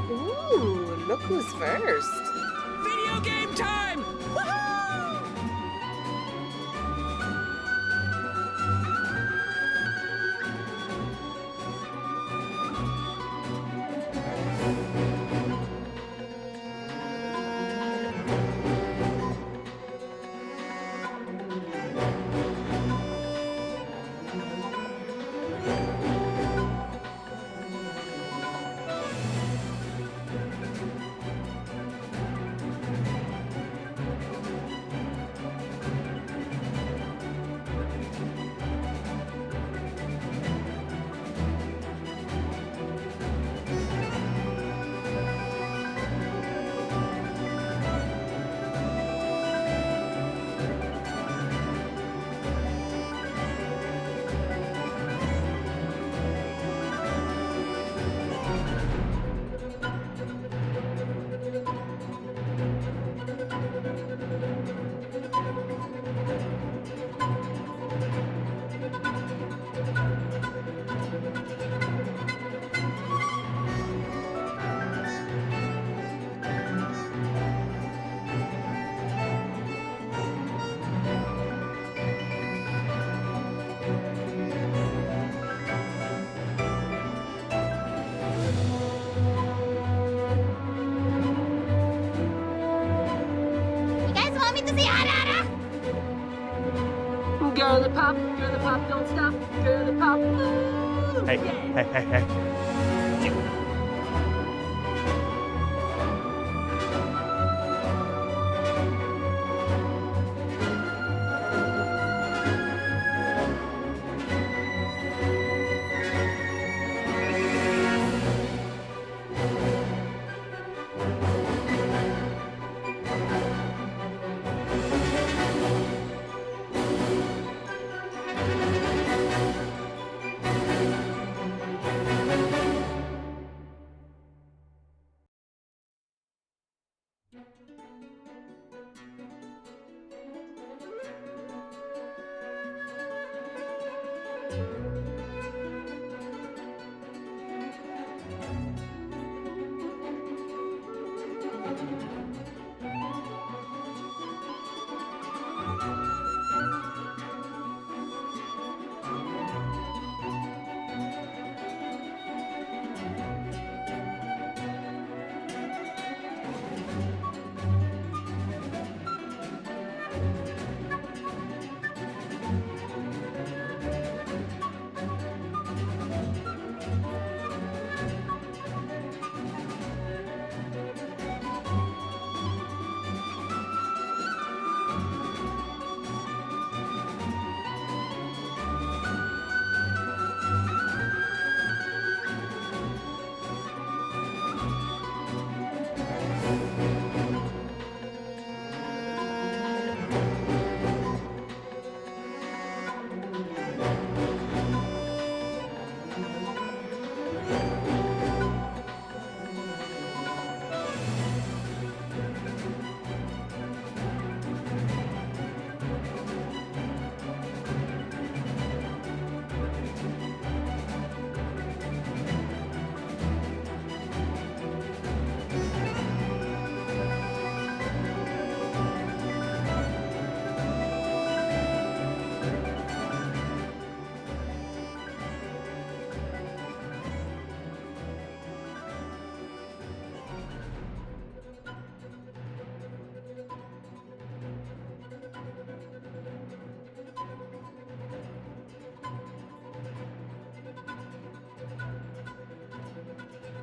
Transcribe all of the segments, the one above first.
Ooh, look who's first. Video game time! Woohoo! You guys want me to say ara? Girly pop, don't stop. Girly pop, ooh, Hey, yeah. hey.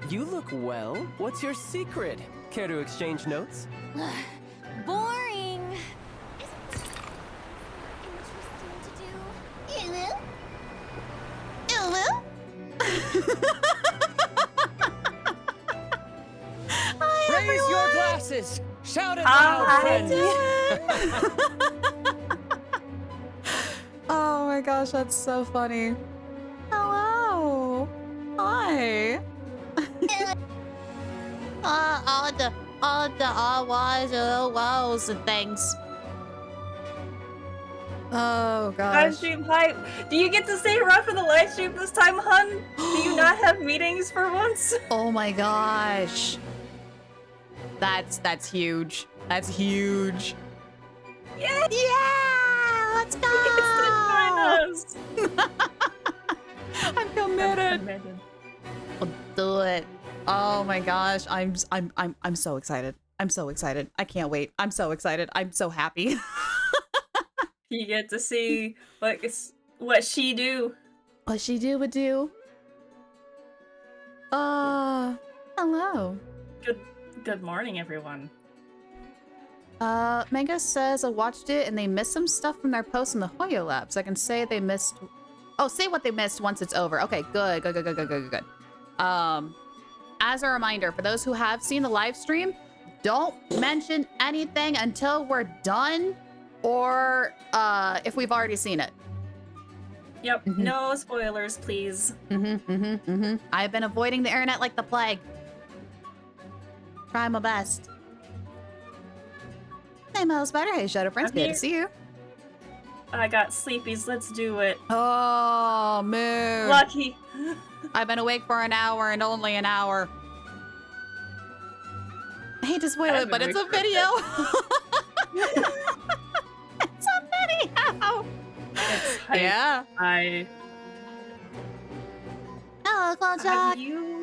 You look well. What's your secret? Care to exchange notes? Boring. Isn't interesting to do? Raise your glasses. Shout it loud, friends. Oh my gosh, that's so funny. Hello. Hi. all the whys and woes and things. Oh Live gosh. stream hype. Do you get to stay around for the live stream this time, hun? Do you not have meetings for once? Oh my gosh. That's huge. That's huge. Yeah! Yeah, let's go. Yes, I'm committed. We'll do it. Oh my gosh. I'm so excited. I'm so excited. I can't wait. I'm so excited. I'm so happy. You get to see what she do. What she would do. Hello. Good morning, everyone. Mango says I watched it and they missed some stuff from their post in the Hoyo Labs. I can say they missed. Oh, say what they missed once it's over. Okay, good. As a reminder, for those who have seen the live stream, don't mention anything until we're done or if we've already seen it. Yep, no spoilers, please. I've been avoiding the internet like the plague. Try my best. Hey, Mel Spider. Hey, Shadow Prince. I'm Good here. to see you. I got sleepies, let's do it. Oh, mood. Lucky. I've been awake for an hour and only an hour. I hate to spoil it, but it's a video. It's a video. It's hype. Yeah. Hello, Clownshot. Have you...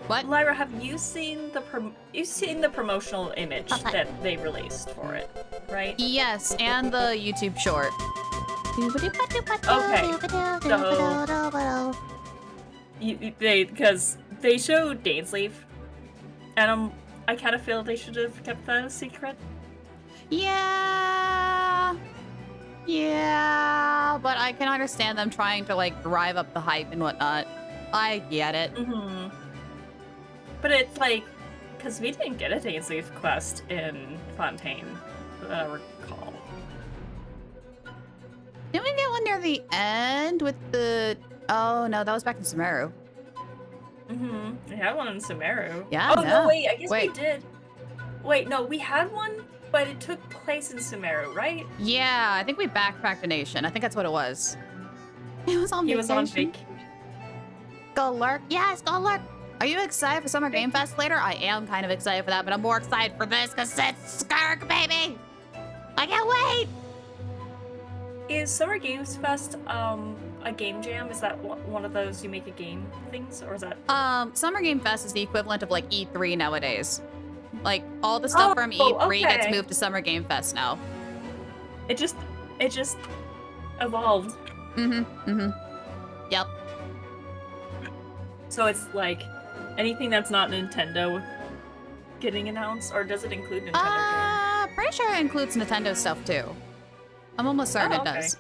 What? Lyra, have you seen the promotional image Okay. that they released for it, right? Yes, and the YouTube short. Because they showed Dainsleif, and I kind of feel they should have kept that a secret. Yeah, but I can understand them trying to like drive up the hype and whatnot. I get it. But it's like, because we didn't get a Dainsleif quest in Fontaine, that I recall. Didn't we get one near the end with the? Oh no, that was back in Sumeru. We had one in Sumeru. Yeah. Oh no, wait, I guess Wait. we did. Wait, no, we had one, but it took place in Sumeru, right? Yeah, I think we backpacked a nation. I think that's what it was. It was on He vacation. was on vacation. Go lurk. Yes, go lurk. Are you excited for Summer Game Fest later? I am kind of excited for that, but I'm more excited for this because it's Skirk, baby. I can't wait. Is Summer Games Fest a game jam? Is that one of those you make a game things, or is that? Summer Game Fest is the equivalent of like E3 nowadays. Like all the stuff from E3 gets okay. moved to Summer Game Fest now. It just evolved. Yep. So it's like anything that's not Nintendo getting announced, or does it include Nintendo games? Pretty sure it includes Nintendo stuff too. I'm almost certain it okay. does.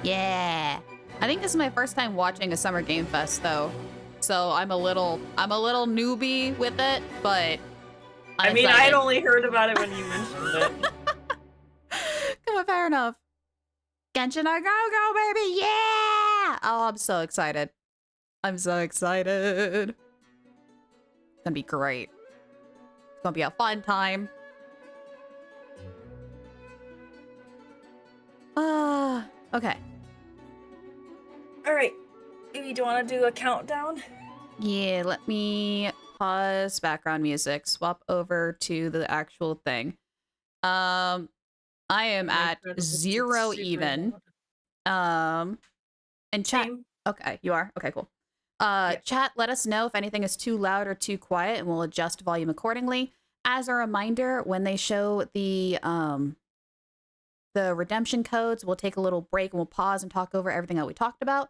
Yeah. I think this is my first time watching a Summer Game Fest though. So I'm a little newbie with it, but I mean, I had only heard about it when you mentioned it. Come on, fair enough. Genshin are go, baby, yeah! Oh, I'm so excited. I'm so excited. It's gonna be great. It's gonna be a fun time. Okay. All right, Evie, do you want to do a countdown? Yeah, let me pause background music, swap over to the actual thing. I am at 0 even. And chat. Same. Okay, you are? Okay, cool. Chat, let us know if anything is too loud or too quiet, and we'll adjust volume accordingly. As a reminder, when they show the redemption codes, we'll take a little break and we'll pause and talk over everything that we talked about.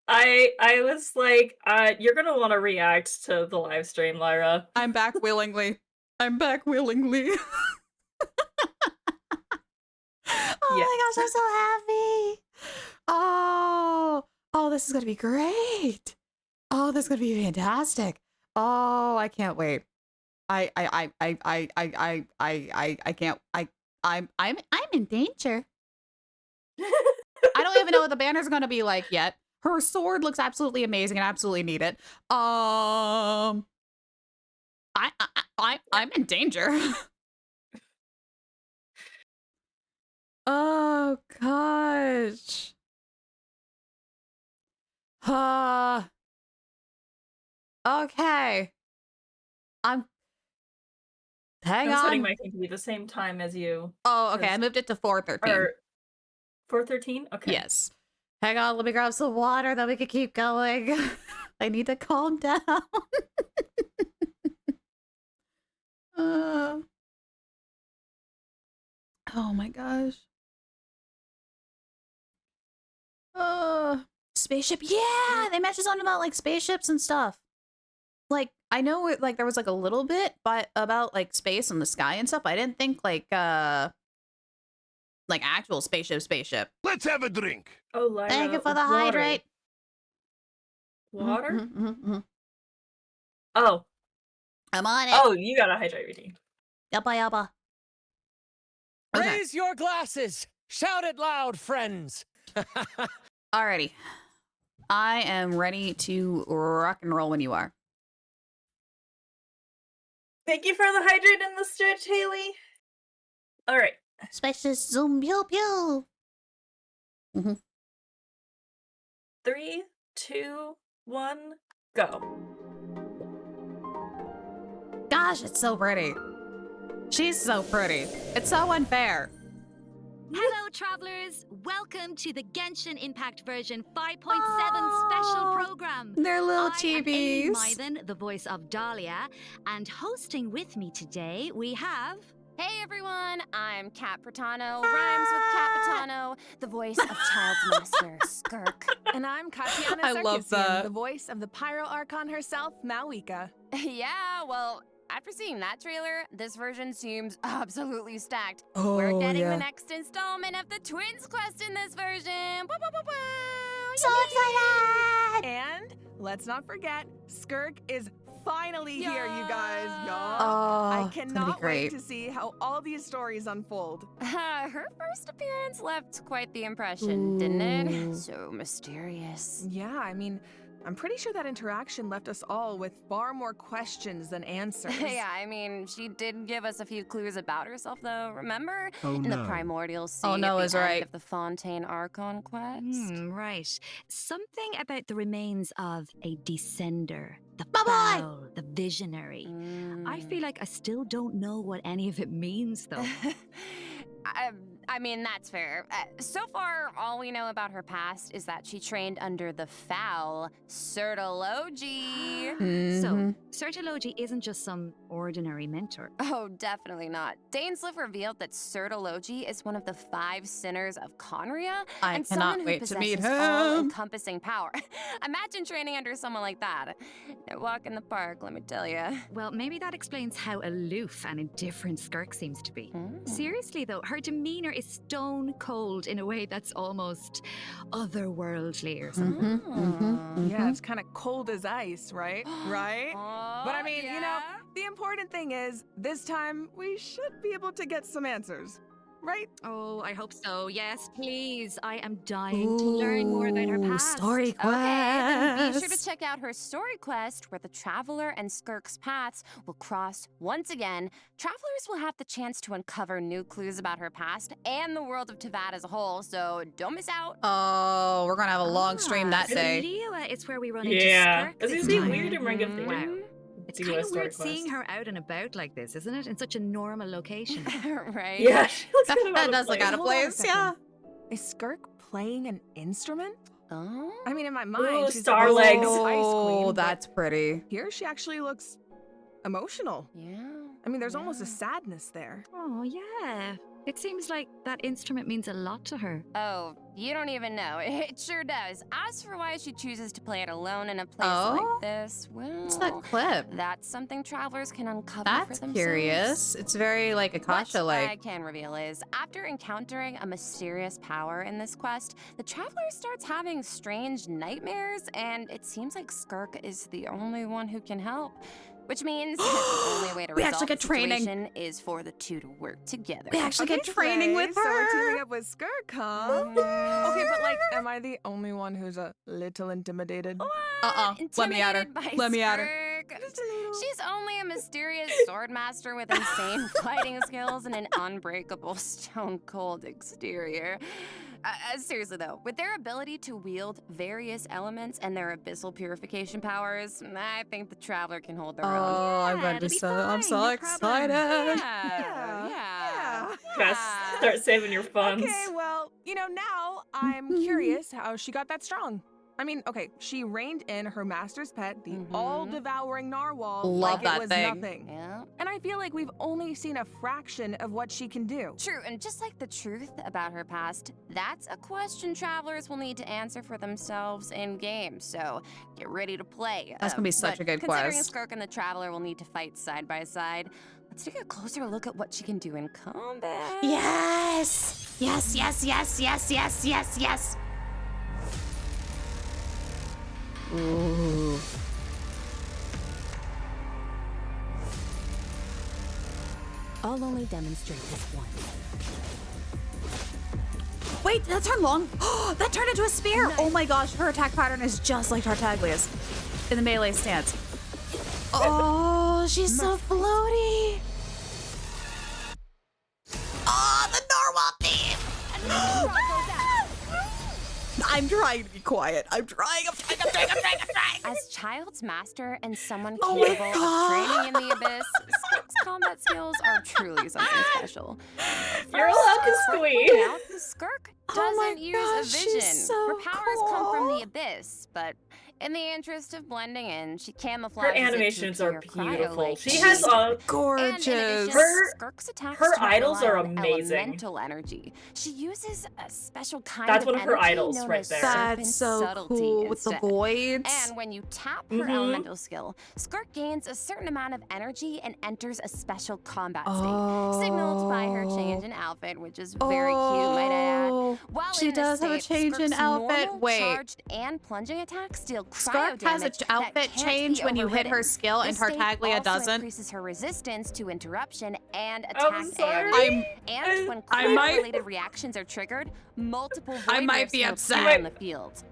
I was like, you're gonna want to react to the live stream, Lyra. I'm back willingly. I'm back willingly. Oh Yeah. my gosh, I'm so happy. Oh, this is gonna be great. Oh, this is gonna be fantastic. Oh, I can't wait. I can't. I'm in danger. I don't even know what the banner's gonna be like yet. Her sword looks absolutely amazing and I absolutely need it. I'm in danger. Oh gosh. Okay. Hang I'm on. setting my thing to be the same time as you. Oh, okay. I moved it to 4:13. Or 4:13? Okay. Yes. Hang on, let me grab some water, then we can keep going. I need to calm down. Oh my gosh. Spaceship. Yeah, they mentioned something about like spaceships and stuff. Like I know it, like there was like a little bit, but about like space and the sky and stuff. I didn't think like actual spaceship. Let's have a drink. Oh, Lyra, Thank you for the water. hydrate. Water? Mm-hmm. Oh. I'm on it. Oh, you gotta hydrate, Redeem. Yabba. Okay. Raise your glasses. Shout it loud, friends. Alrighty. I am ready to rock and roll when you are. Thank you for the hydrate and the stretch, Haley. All right. Specialist zoom pew pew. 3, 2, 1, go. Gosh, it's so pretty. She's so pretty. It's so unfair. Hello, travelers. Welcome to the Genshin Impact version 5.7 special program. They're little I am Amy chibis. Mythen, the voice of Dahlia, and hosting with me today we have. Hey everyone, I'm Kat Pratano, rhymes with Kat Patano, the voice of Child's Master, Skirk. And I'm Katiana I love that. the voice of the Pyro Archon herself, Malika. Yeah, well, after seeing that trailer, this version seems absolutely stacked. Oh, We're getting yeah. the next installment of the Twins quest in this version. Woo, woo, woo, woo. So excited! And let's not forget, Skirk is finally here, you guys. Oh, I it's gonna be cannot great. wait to see how all these stories unfold. Her first appearance left quite the impression, didn't it? Ooh. So mysterious. Yeah, I mean, I'm pretty sure that interaction left us all with far more questions than answers. Yeah, I mean, she did give us a few clues about herself, though. Remember? Oh, In the no. primordial sea Oh, no at is the end right. of the Fontaine Archon quest. Right. Something about the remains of a descender, the Bye-bye. foul, the visionary. I feel like I still don't know what any of it means, though. I mean, that's fair. So far, all we know about her past is that she trained under the foul Sertology. So, Sertology isn't just some ordinary mentor. Oh, definitely not. Dainsliff revealed that Sertology is one of the 5 sinners of Conria, I and cannot someone who wait to meet possesses him. all-encompassing power. Imagine training under someone like that. No walk in the park, let me tell you. Well, maybe that explains how aloof and indifferent Skirk seems to be. Seriously, though, her demeanor is stone cold in a way that's almost otherworldly or something. Yeah, it's kind of cold as ice, right? Right? But I mean, you know, the important thing is, this time we should be able to get some answers, right? Oh, I hope so. Yes, please. I am dying to learn more about her past. Story quest. Okay, then be sure to check out her story quest where the Traveler and Skirk's paths will cross once again. Travelers will have the chance to uncover new clues about her past and the world of Tavad as a whole, so don't miss out. Oh, we're gonna have a long stream that so day. Liyue, it's where we run Yeah. into Skirk It's this gonna be time. weird and Ring of Fate. Wow. It's Do kind a of story weird seeing quest. her out and about like this, isn't it? In such a normal location. Right? Yeah, she looks kind of out That of does look place. out of Hold on a place, yeah. second. Is Skirk playing an instrument? Oh. I mean, in my mind, Ooh, she's star a legs. ice Oh, queen, but that's pretty. here she actually looks emotional. Yeah. I mean, there's almost a sadness there. Oh, yeah. It seems like that instrument means a lot to her. Oh, you don't even know. It sure does. As for why she chooses to play it alone in a place Oh? like this, well, What's that clip? that's something travelers can uncover for That's themselves. curious. It's very like What Akasha-like. I can reveal is, after encountering a mysterious power in this quest, the traveler starts having strange nightmares, and it seems like Skirk is the only one who can help. Which means that the only way to We resolve actually the get training. situation is for the two to work together. We actually get training with So we're her. teaming up with Skirk, huh? Okay, but like, am I the only one who's a little intimidated? Let me at her. Intimidated by Let me at her. Skirk? She's only a mysterious sword master with insane fighting skills and an unbreakable stone cold exterior. Seriously though, with their ability to wield various elements and their abyssal purification powers, I think the traveler can hold their own. I'm going to be so. I'm so excited. Yeah. Best start saving your funds. Okay, well, you know, now I'm curious how she got that strong. I mean, okay, she reined in her master's pet, the all-devouring narwhal, Love like that it was thing. nothing. Yeah. And I feel like we've only seen a fraction of what she can do. True, and just like the truth about her past, that's a question travelers will need to answer for themselves in game. So get ready to play. That's gonna be such but a good considering quest. Skirk and the traveler will need to fight side by side, let's take a closer look at what she can do in combat. Yes. Yes. Yes. Yes. Yes. Yes. Yes. Yes. Ooh. I'll only demonstrate this once. Wait, that turned long. That turned into a spear. Oh my gosh, her attack pattern is just like Tartaglia's in the melee stance. Oh, she's so floaty. Oh, the narwhal theme. I'm trying to be quiet. I'm trying. As Child's master and someone Oh my capable of training in the abyss, Skirk's combat skills are truly something special. You're allowed to squeeze. Out, the Skirk doesn't use a vision. Her powers come from the abyss, but in the interest of blending in, she camouflages Her animations it to are appear beautiful. cryo-like. She has a gorgeous. And in addition, Her- Skirk's attacks her do not idols rely are on amazing. Elemental energy. She uses a special kind That's of one of her energy idols known right as there. serpent That's so subtlety cool with the instead. voids. And when you tap her Mhm. elemental skill, Skirk gains a certain amount of energy and enters a special combat state, signaled by her change in outfit, which is very cute, might I add. While She in this does have a state, change in Skirk's outfit. normal, Wait. charged, and plunging attacks deal cryo Skirk has damage an that outfit can't change be when you hit her overridden. skill, and This state Tartaglia also doesn't. increases her resistance to interruption and I'm attack sorry. AoE. And when I might- cryo-related reactions are triggered, multiple void I might rifts be will upset. appear on the field.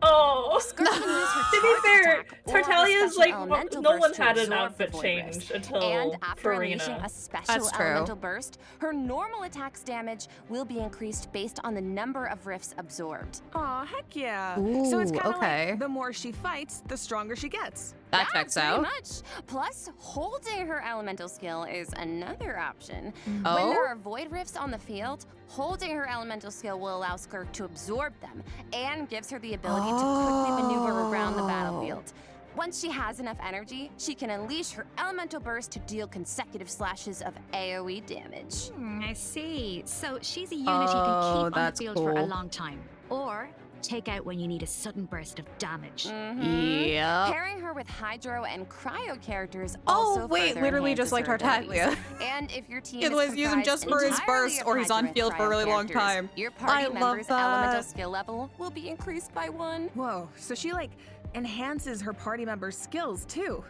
Oh. Skirk can use her To be charge fair, attack or her Tartaglia's special like elemental no burst one to had an absorb the outfit void change rift. until And after unleashing Farina. a special That's true. elemental burst, her normal attack's damage will be increased based on the number of rifts absorbed. Aw, heck yeah. Ooh, So it's kind of okay. like the more she fights, the stronger she gets. That Yeah, checks pretty out. much. Plus, holding her elemental skill is another option. When Oh? there are void rifts on the field, holding her elemental skill will allow Skirk to absorb them and gives her the ability to quickly maneuver around the battlefield. Once she has enough energy, she can unleash her elemental burst to deal consecutive slashes of AoE damage. I see. So she's a unit you Oh, can keep on the that's field for a cool. long time. Or take out when you need a sudden burst of damage. Yep. Pairing her with Hydro and Cryo characters Oh, also wait, further literally enhances just like her Tartaglia. abilities. And if your team It is was use him just for his entirely burst, of or he's Hydro on and field for a Cryo really long characters, time. Your party I love member's elemental that. skill level will be increased by 1. Whoa, so she like enhances her party members' skills too.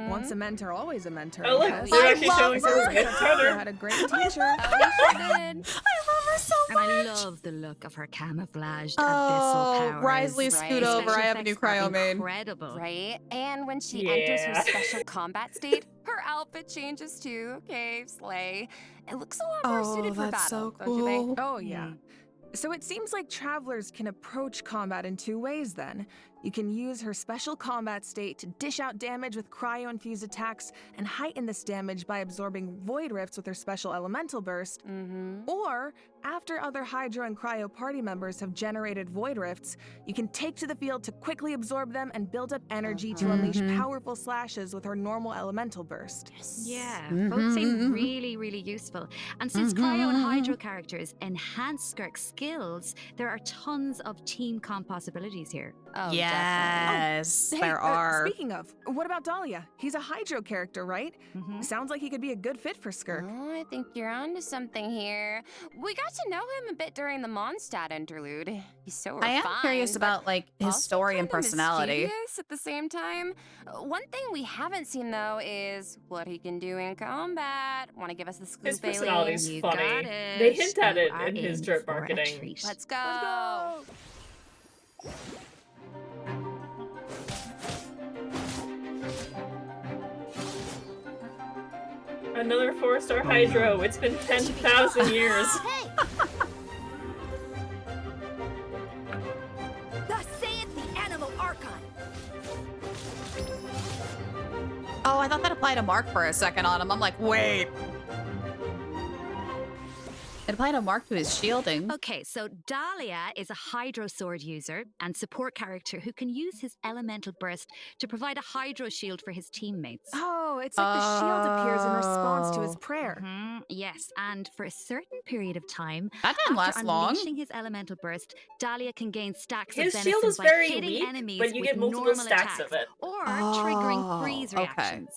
Once a mentor, always a mentor. Oh, look, I guess. they're actually love showing Sounds her like good Tartaglia counter. had a great teacher. Oh, you sure did. I love her so And much. I love the look of her camouflaged Oh, abyssal powers. Risley, scoot Right. over. I Special have a new effects are cryo main. Incredible. Right? And when she enters her Yeah. special combat state, her outfit changes too. Okay, slay. It looks a lot more Oh, suited for that's battle, so don't you think? cool. Oh, yeah. So it seems like travelers can approach combat in 2 ways then. You can use her special combat state to dish out damage with cryo-infused attacks and heighten this damage by absorbing void rifts with her special elemental burst. Or, after other Hydro and Cryo party members have generated void rifts, you can take to the field to quickly absorb them and build up energy to unleash powerful slashes with her normal elemental burst. Yeah, both seem really, really useful. And since Cryo and Hydro characters enhance Skirk's skills, there are tons of team comp possibilities here. Oh, Yes, Hey, there are. Speaking of, what about Dahlia? He's a Hydro character, right? Sounds like he could be a good fit for Skirk. Oh, I think you're onto something here. We got to know him a bit during the Mondstadt interlude. He's so refined. I am curious about like his story and personality. Mischievous at the same time. One thing we haven't seen though is what he can do in combat. Want to give us the scoop, His Bailey? personality's You funny. got it. They hint at You it are in his in drip for a marketing. treat. Let's go. Another 4-star Hydro. It's been 10,000 years. Hey! Thus saith the Animal Archive. Oh, I thought that applied to Mark for a second on him. I'm like, wait. It applied to Mark to his shielding. Okay, so Dahlia is a Hydro Sword user and support character who can use his elemental burst to provide a Hydro shield for his teammates. Oh, it's like the shield appears in response to his prayer. Yes, and for a certain period of time, That didn't after last long. unleashing his elemental burst, Dahlia can gain stacks His of shield benison is by very hitting weak, enemies but you with get multiple normal stacks attacks of it. or triggering freeze okay. reactions.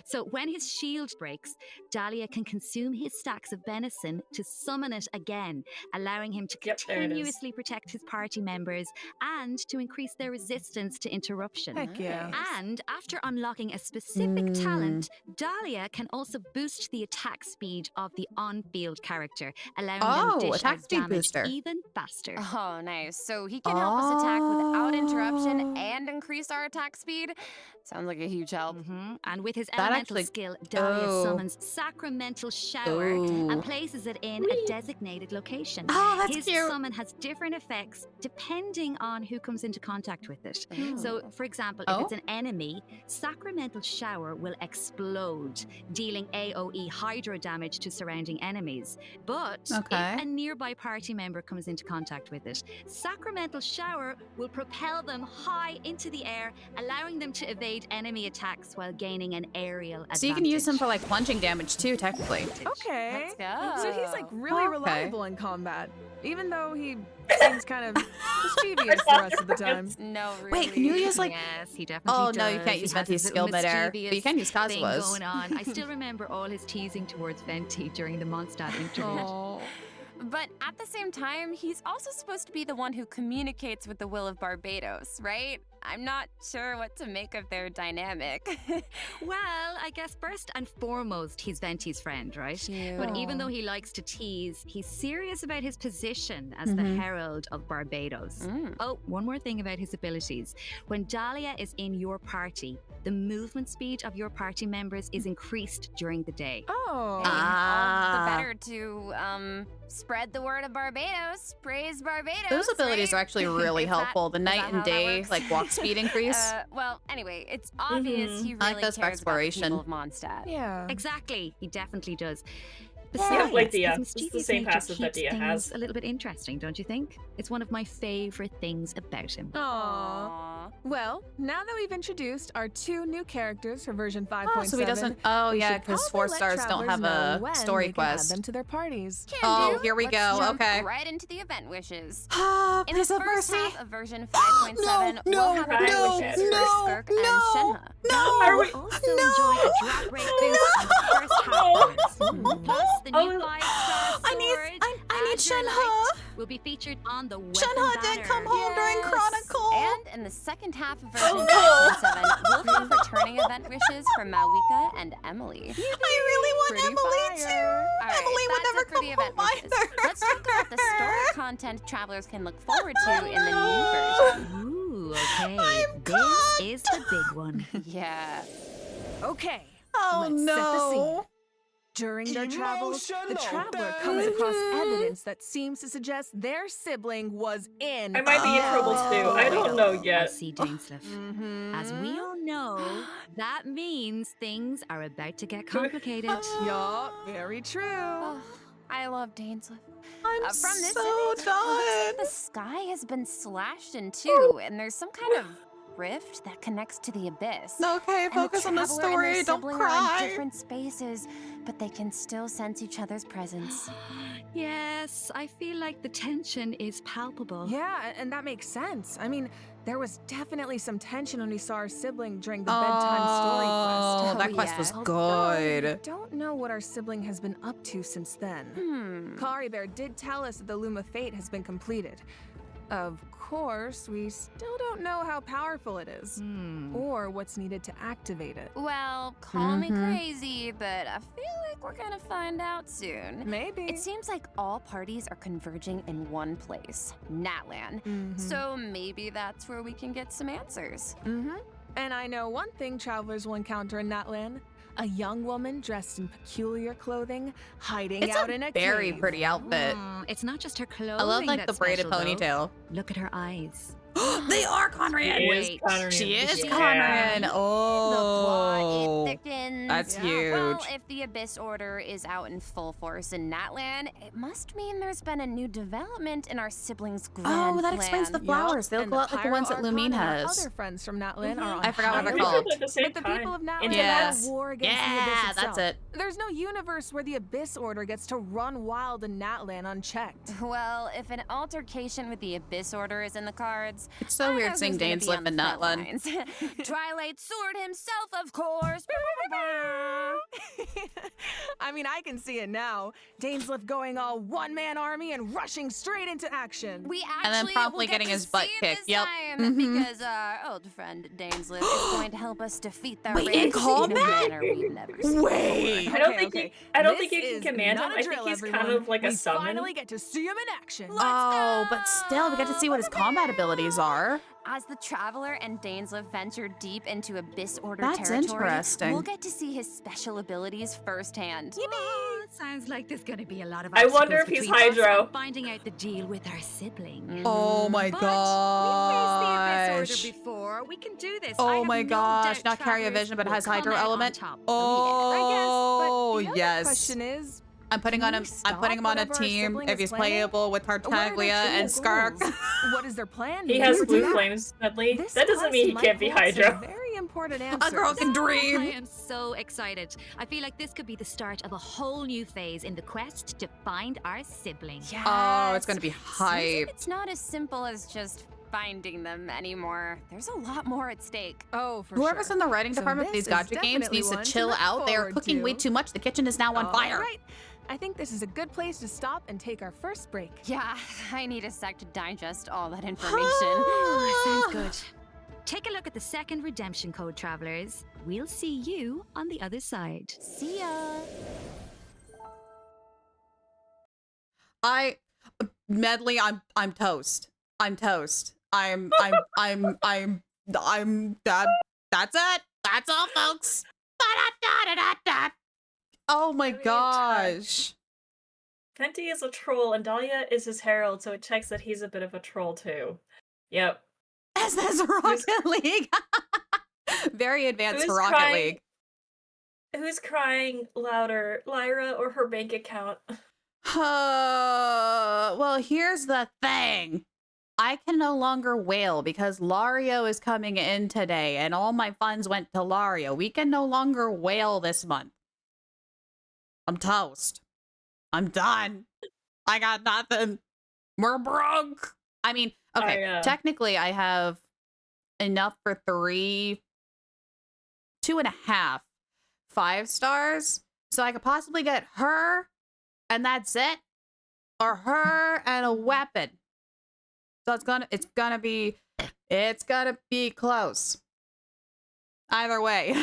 So when his shield breaks, Dahlia can consume his stacks of benison to summon it again, allowing him to Yep, there it is. continuously protect his party members and to increase their resistance to interruption. Heck yeah. And after unlocking a specific talent, Dahlia can also boost the attack speed of the on-field character, allowing them to dish attack out speed damage booster. even faster. Oh, nice. So he can help us attack without interruption and increase our attack speed. Sounds like a huge help. And with his That elemental actually- skill, Dahlia Oh. summons Sacramental Shower Ooh. and places it in a designated location. Oh, that's his cute. summon has different effects depending on who comes into contact with it. So, for example, Oh. if it's an enemy, Sacramental Shower will explode, dealing AoE hydro damage to surrounding enemies. But Okay. if a nearby party member comes into contact with it, Sacramental Shower will propel them high into the air, allowing them to evade enemy attacks while gaining an aerial advantage. So you can use him for like plunging damage too, technically. Okay. Let's go. So he's like really Okay. reliable in combat, even though he seems kind of mischievous the rest of the time. No, really. Wait, can you use like? Yes, he definitely Oh does. no, you can't He use has Venti's his skill little midair, but mischievous you can use thing Kazua's. going on. I still remember all his teasing towards Venti during the Mondstadt interlude. Oh. But at the same time, he's also supposed to be the one who communicates with the will of Barbados, right? I'm not sure what to make of their dynamic. Well, I guess first and foremost, he's Venti's friend, right? But even though he likes to tease, he's serious about his position as the Herald of Barbados. Oh, one more thing about his abilities. When Dahlia is in your party, the movement speed of your party members is increased during the day. Oh. All the better to spread the word of Barbados. Praise Barbados. Those abilities right? are actually really Is that- helpful. The is night that and how that day, works? like walk speed increase. Well, anyway, it's obvious he I really like those for cares about the exploration. people of Mondstadt. Yeah. Exactly, he definitely does. Yeah, Besides, like Dia. his It's the mischievous same nature passive that keeps Dia things has. a little bit interesting, don't you think? It's one of my favorite things about him. Aww. Well, now that we've introduced our two new characters for version 5.7, Oh, so he doesn't. Oh we yeah, should because probably 4 let stars don't travelers have know a when story they can add quest. them to their parties. Can Oh, do. here we Let's go. jump Okay. Right into the event wishes. Ah, In please the have first mercy. half of version 5.7, we'll have no, event wishes for no, Skirk and no, Shenhe. No, Are we- Also enjoy a drop rate boost on the first half points. Plus, the new 5-star I need Shenhe. will be featured on the weapon Shenhe didn't come home during Yes. Chronicle. And in the second half of version no. 5.7, we'll have returning event wishes for Malwika and Emily. I really want Pretty Emily fire. All right, Emily would that's never it for come the event home wishes. either. Let's talk about the story content travelers can look forward to in the new version. Ooh, okay. I'm This caught. is the big one. Yeah. Okay. Oh Let's set the scene. no. During their travels, the traveler comes across evidence that seems to suggest their sibling was in. I might be in trouble too. I don't know I yet. see, Dainsleif. As we all know, that means things are about to get complicated. Yup, very true. Oh, I love Dainsleif. I'm From this so image, it looks like done. the sky has been slashed in two, and there's some kind of rift that connects to the abyss. Okay, And focus on the traveler and their story. Don't sibling are in cry. different spaces, but they can still sense each other's presence. Yes, I feel like the tension is palpable. Yeah, and that makes sense. I mean, there was definitely some tension when we saw our sibling during the bedtime story quest. Oh, that quest was Although we good. don't know what our sibling has been up to since then. Kari Bear did tell us that the Loom of Fate has been completed. Of course, we still don't know how powerful it is, or what's needed to activate it. Well, call me crazy, but I feel like we're gonna find out soon. Maybe. It seems like all parties are converging in one place, Natlan. So maybe that's where we can get some answers. And I know one thing travelers will encounter in Natlan. A young woman dressed in peculiar clothing, hiding It's out a in a very cave. pretty outfit. It's not just her clothing. I love like that's the braided special, though. ponytail. Look at her eyes. They are Conrad. She is Wait, Conrad. She is Yeah. Conrad. The plot, Oh, it thickens. that's huge. Well, if the Abyss Order is out in full force in Natlan, it must mean there's been a new development in our siblings' grand Oh, that explains the plan. flowers. They look And a lot like the Pyro ones that Archon Lumine and our has. Other friends from Natlan are on I forgot what they're high called. alert. At the same But the people of time. Natlan Yes. are at war against the Yeah, Abyss that's itself. it. There's no universe where the Abyss Order gets to run wild in Natlan unchecked. Well, if an altercation with the Abyss Order is in the cards, It's so I weird know seeing who's gonna be Dainsleif on the and front Natlan. lines. Twilight Sword himself, of course. I mean, I can see it now. Dainsleif going all one-man army and rushing straight into action. We actually And then promptly will get getting to his butt see it kicked. this Yep. time, because our old friend Dainsleif is going to help us defeat the Wait, in Reds in a combat? manner we've never seen Wait. before. I don't Okay, think okay. you. I don't This think you can is command not him. a I think drill, he's kind everyone. of like a we summon. finally get to see him in action. Oh, but still, we get to see what his combat abilities are. As the Traveler and Dainsleif venture deep into Abyss Order That's territory, interesting. we'll get to see his special abilities firsthand. Oh, it sounds like there's going to be a lot of I wonder obstacles if he's between us Hydro. and finding out the deal with our sibling. Oh my But gosh. we faced the Abyss Order before. We can do this. I Oh have my no gosh. doubt Not carry a Travelers vision, but will has come hydro out on element. top. Oh, I guess, but the other yes. question is, I'm putting on can him. we I'm putting him on a stop whatever our team sibling if is he's planning? playable with what are their Tartaglia and true Skark. goals? What is their plan? He here? has For blue that? flames, Medley. This That doesn't mean he quest can't be might hold some Hydro. Very important A answers. girl can I dream. am so excited. I feel like this could be the start of a whole new phase in the quest to find our sibling. Oh, it's gonna be Seems hype. like it's not as simple as just finding them anymore. There's a lot more at stake. Oh, for Whoever's sure. in the writing So department for this these is gacha games definitely needs to one chill look out. They are forward cooking way to. too much. The kitchen is now on fire. All right. I think this is a good place to stop and take our first break. Yeah, I need a sec to digest all that information. Oh, sounds good. Take a look at the second redemption code, travelers. We'll see you on the other side. See ya. Medley, I'm toast. I'm toast. That's it. That's all, folks. Ba-da-da-da-da-da. Oh my gosh. Fenty is a troll, and Dahlia is his herald, so it checks that he's a bit of a troll too. Yep. As Rocket League. Very advanced Who's for Rocket crying? League. Who's crying louder, Lyra or her bank account? Well, here's the thing. I can no longer wail because Lario is coming in today and all my funds went to Lario. We can no longer wail this month. I'm toast. I'm done. I got nothing. We're broke. I mean, okay, technically I have enough for 2.5 5 stars. So I could possibly get her and that's it. Or her and a weapon. So it's gonna be close. Either way.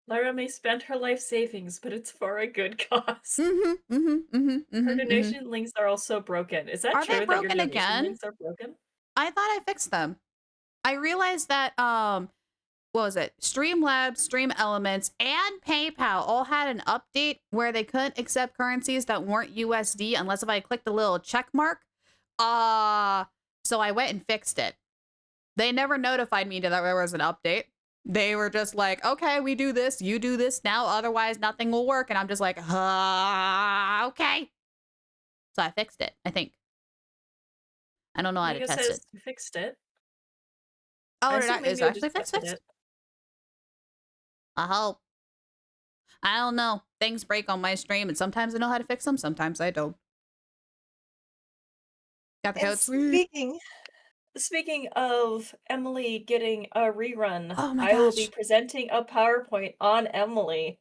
Lyra may spend her life savings, but it's for a good cause. Her Her donation links are also broken. Is that Are true they that your broken donation again? links are broken? I thought I fixed them. I realized that what was it? Streamlabs, Stream Elements, and PayPal all had an update where they couldn't accept currencies that weren't USD unless if I clicked the little check mark. So I went and fixed it. They never notified me that there was an update. They were just like, okay, we do this, you do this now, otherwise nothing will work. And I'm just like, okay. So I fixed it, I think. I don't know how to test it. You fixed it. Oh, is it actually fixed? I hope. I don't know. Things break on my stream, and sometimes I know how to fix them, sometimes I don't. Got the code. Speaking of Emily getting a rerun, oh my I will be gosh. presenting a PowerPoint on Emily.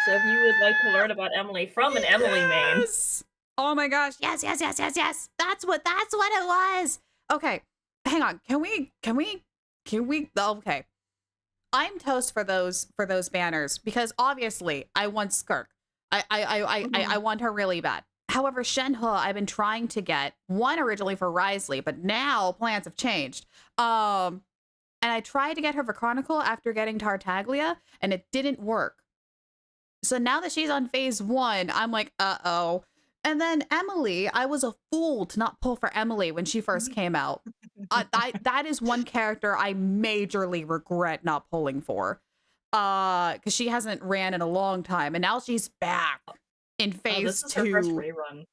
So if you would like to learn about Emily from an Emily main. Oh my gosh. Yes. That's what it was. Okay. Hang on. Can we okay. I'm toast for those banners because obviously I want Skirk. I want her really bad. However, Shenhe, I've been trying to get one originally for Risley, but now plans have changed. And I tried to get her for Chronicle after getting Tartaglia, and it didn't work. So now that she's on phase 1, I'm like, uh-oh. And then Emily, I was a fool to not pull for Emily when she first came out. That is one character I majorly regret not pulling for. Because she hasn't ran in a long time, and now she's back in phase 2. This is her first rerun.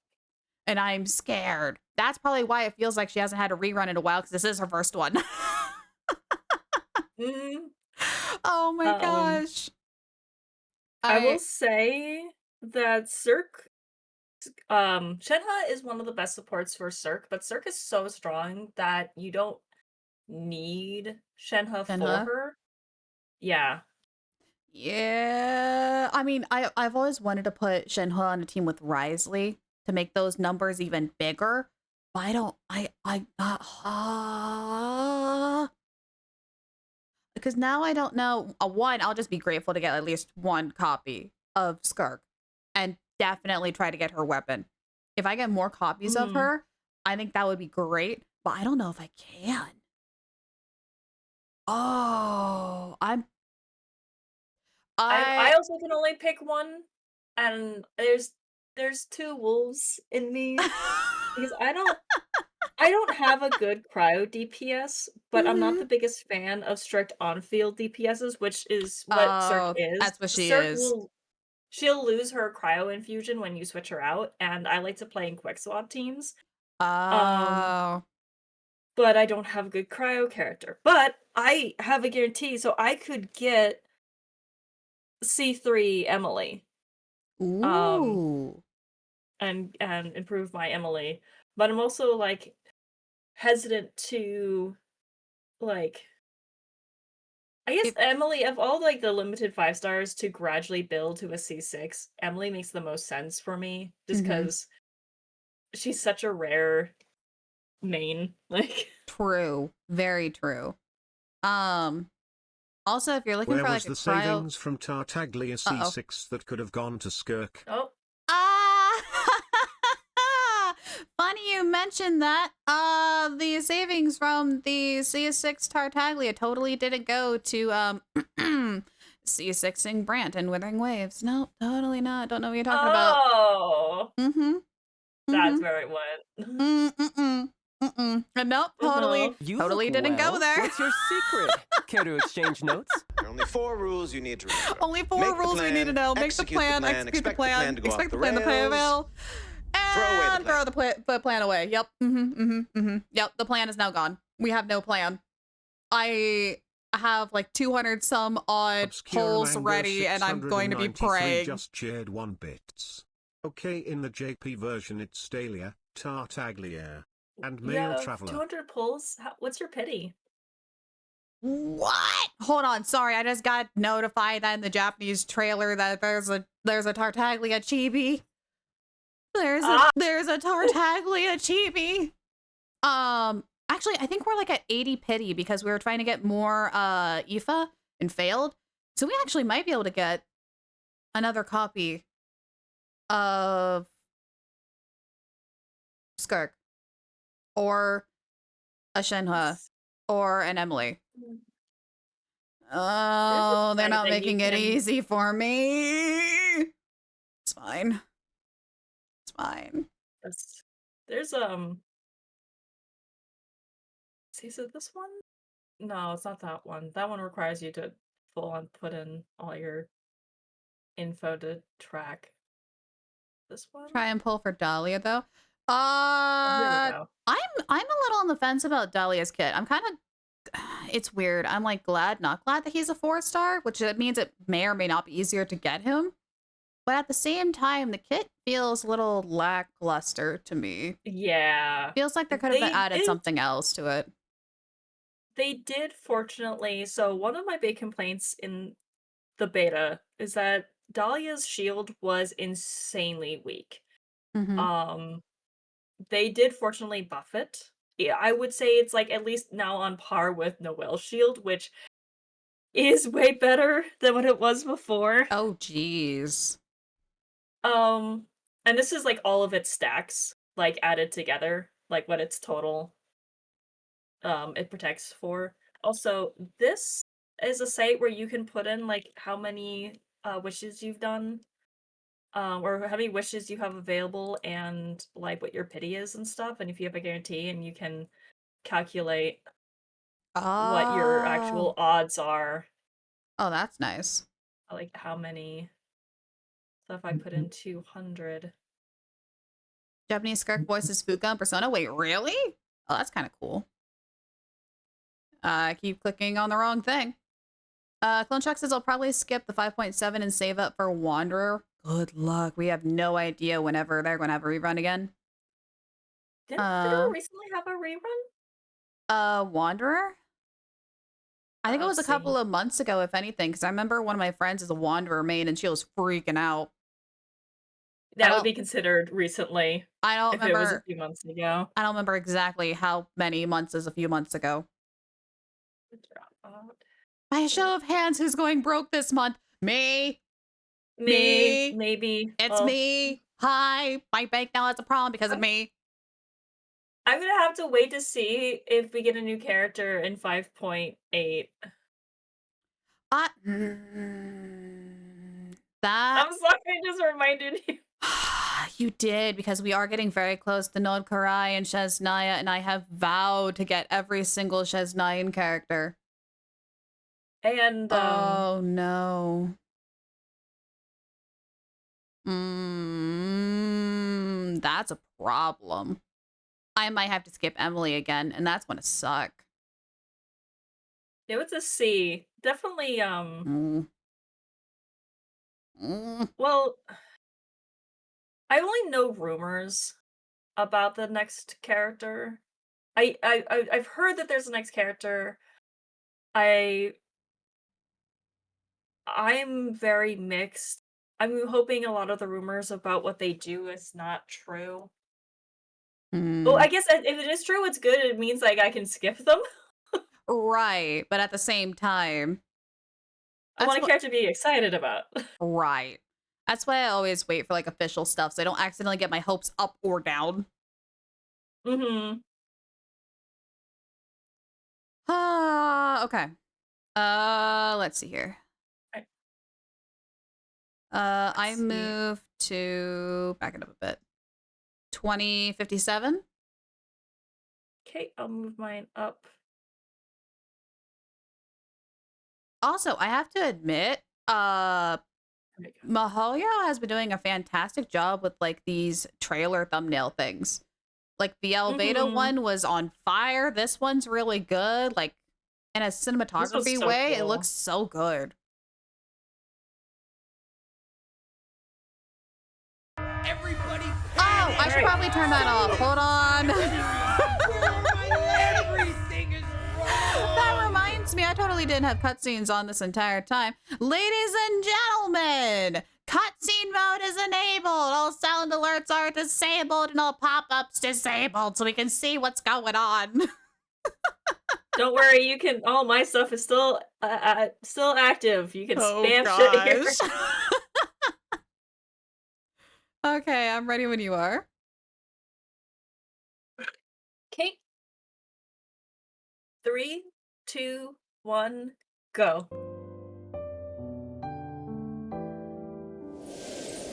And I'm scared. That's probably why it feels like she hasn't had a rerun in a while, because this is her first one. Oh my gosh. I will say that Cirque, Shenhe is one of the best supports for Cirque, but Cirque is so strong that you don't need Shenhe for her. Yeah. Yeah. I mean, I've always wanted to put Shenhe on a team with Risley to make those numbers even bigger. But because now I don't know. One, I'll just be grateful to get at least one copy of Skirk and definitely try to get her weapon. If I get more copies of her, I think that would be great, but I don't know if I can. Oh, I also can only pick one, and there's 2 wolves in me because I don't have a good cryo DPS, but I'm not the biggest fan of strict on-field DPSs, which is what Cirque is. That's what she is. She'll lose her cryo infusion when you switch her out, and I like to play in quick swap teams. Oh. But I don't have a good cryo character. But I have a guarantee, so I could get C3 Emily. Ooh. And improve my Emily. But I'm also like hesitant to like I guess Emily, of all like the limited 5 stars to gradually build to a C6, Emily makes the most sense for me just because she's such a rare main. Like true. Very true. Also, if you're looking Where for was like a the cryo... savings from Tartaglia C6 that could have gone to Skirk? Oh. Funny you mentioned that. The savings from the C6 Tartaglia totally didn't go to C6ing Brant and Withering Waves. No, totally not. Don't know what you're talking about. Oh. That's where it went. Nope, totally didn't go there. What's your secret? Care to exchange notes? There are only 4 rules you need to remember. Only 4 rules we need to know. Make the plan, execute the plan, expect the plan to fail, and throw the plan away. Yep. Yep, the plan is now gone. We have no plan. I have like 200 some odd polls ready, and I'm going to be praying. Just shared 1 bits. Okay, in the JP version it's Stalia, Tartaglia, and Male Traveler. 200 pulls? What's your pity? What? Hold on, sorry, I just got notified that in the Japanese trailer that there's a Tartaglia chibi. There's a Tartaglia chibi. Actually, I think we're like at 80 pity because we were trying to get more Aoife and failed. So we actually might be able to get another copy of Skirk or a Shenhe or an Emily. Oh, they're site not that you making it can- easy for me. It's fine. It's fine. There's see, is it this one? No, it's not that one. That one requires you to full on put in all your info to track. This one? Try and pull for Dahlia though. Here we go. I'm a little on the fence about Dahlia's kit. I'm kind of, it's weird. I'm like glad, not glad that he's a 4-star, which means it may or may not be easier to get him. But at the same time, the kit feels a little lackluster to me. Yeah. Feels like there could have been added did- something else to it. They did, fortunately. So one of my big complaints in the beta is that Dahlia's shield was insanely weak. Mhm. They did fortunately buff it. Yeah, I would say it's like at least now on par with Noelle's shield, which is way better than what it was before. Oh, jeez. And this is like all of its stacks, like added together, like what its total it protects for. Also, this is a site where you can put in like how many wishes you've done, or how many wishes you have available, and like what your pity is and stuff. And if you have a guarantee, and you can calculate what your actual odds are. Oh, that's nice. Like how many. So if I put in 200. Japanese Skirk voices Fuka in Persona. Wait, really? Oh, that's kind of cool. I keep clicking on the wrong thing. Clone Chuck says I'll probably skip the 5.7 and save up for Wanderer. Good luck. We have no idea whenever they're going to have a rerun again. Didn't they recently have a rerun? Wanderer? I think it was a Let's couple of months ago, if anything, because I remember one of my friends is a Wanderer main and she was freaking out. That would be considered recently. I don't remember. It was a remember. few months ago. I don't remember exactly how many months is a few months ago. By a show of hands, who's going broke this month? Me. Maybe. It's me. Hi. My bank now has a problem because of me. I'm gonna have to wait to see if we get a new character in 5.8. That I'm sorry, I just reminded you. you did, because we are getting very close to Nod Karai and Shesnaya, and I have vowed to get every single Shesnayan character. And oh no. That's a problem. I might have to skip Emily again, and that's gonna suck. Yeah, it's a C. Definitely well, I only know rumors about the next character. I've heard that there's a next character. I'm very mixed. I'm hoping a lot of the rumors about what they do is not true. Well, I guess if it is true, it's good. It means like I can skip them. Right, but at the same time, I want a character to be excited about. Right. That's why I always wait for like official stuff so I don't accidentally get my hopes up or down. Mm-hmm. Okay. Let's see here. I moved to back it up a bit. 2057. Okay, I'll move mine up. Also, I have to admit, Mahalia has been doing a fantastic job with like these trailer thumbnail things. Like the Alveda one was on fire. This one's really good. Like in a cinematography so way, it cool. looks so good. Everybody. Oh, I should probably turn that off. Hold on. Everything is wrong. That reminds me, I totally didn't have cutscenes on this entire time. Ladies and gentlemen, cutscene mode is enabled. All sound alerts are disabled and all pop-ups disabled so we can see what's going on. Don't worry, you can. All my stuff is still active. You can spam shit here. Okay, I'm ready when you are. Okay. 3, 2, 1, Go.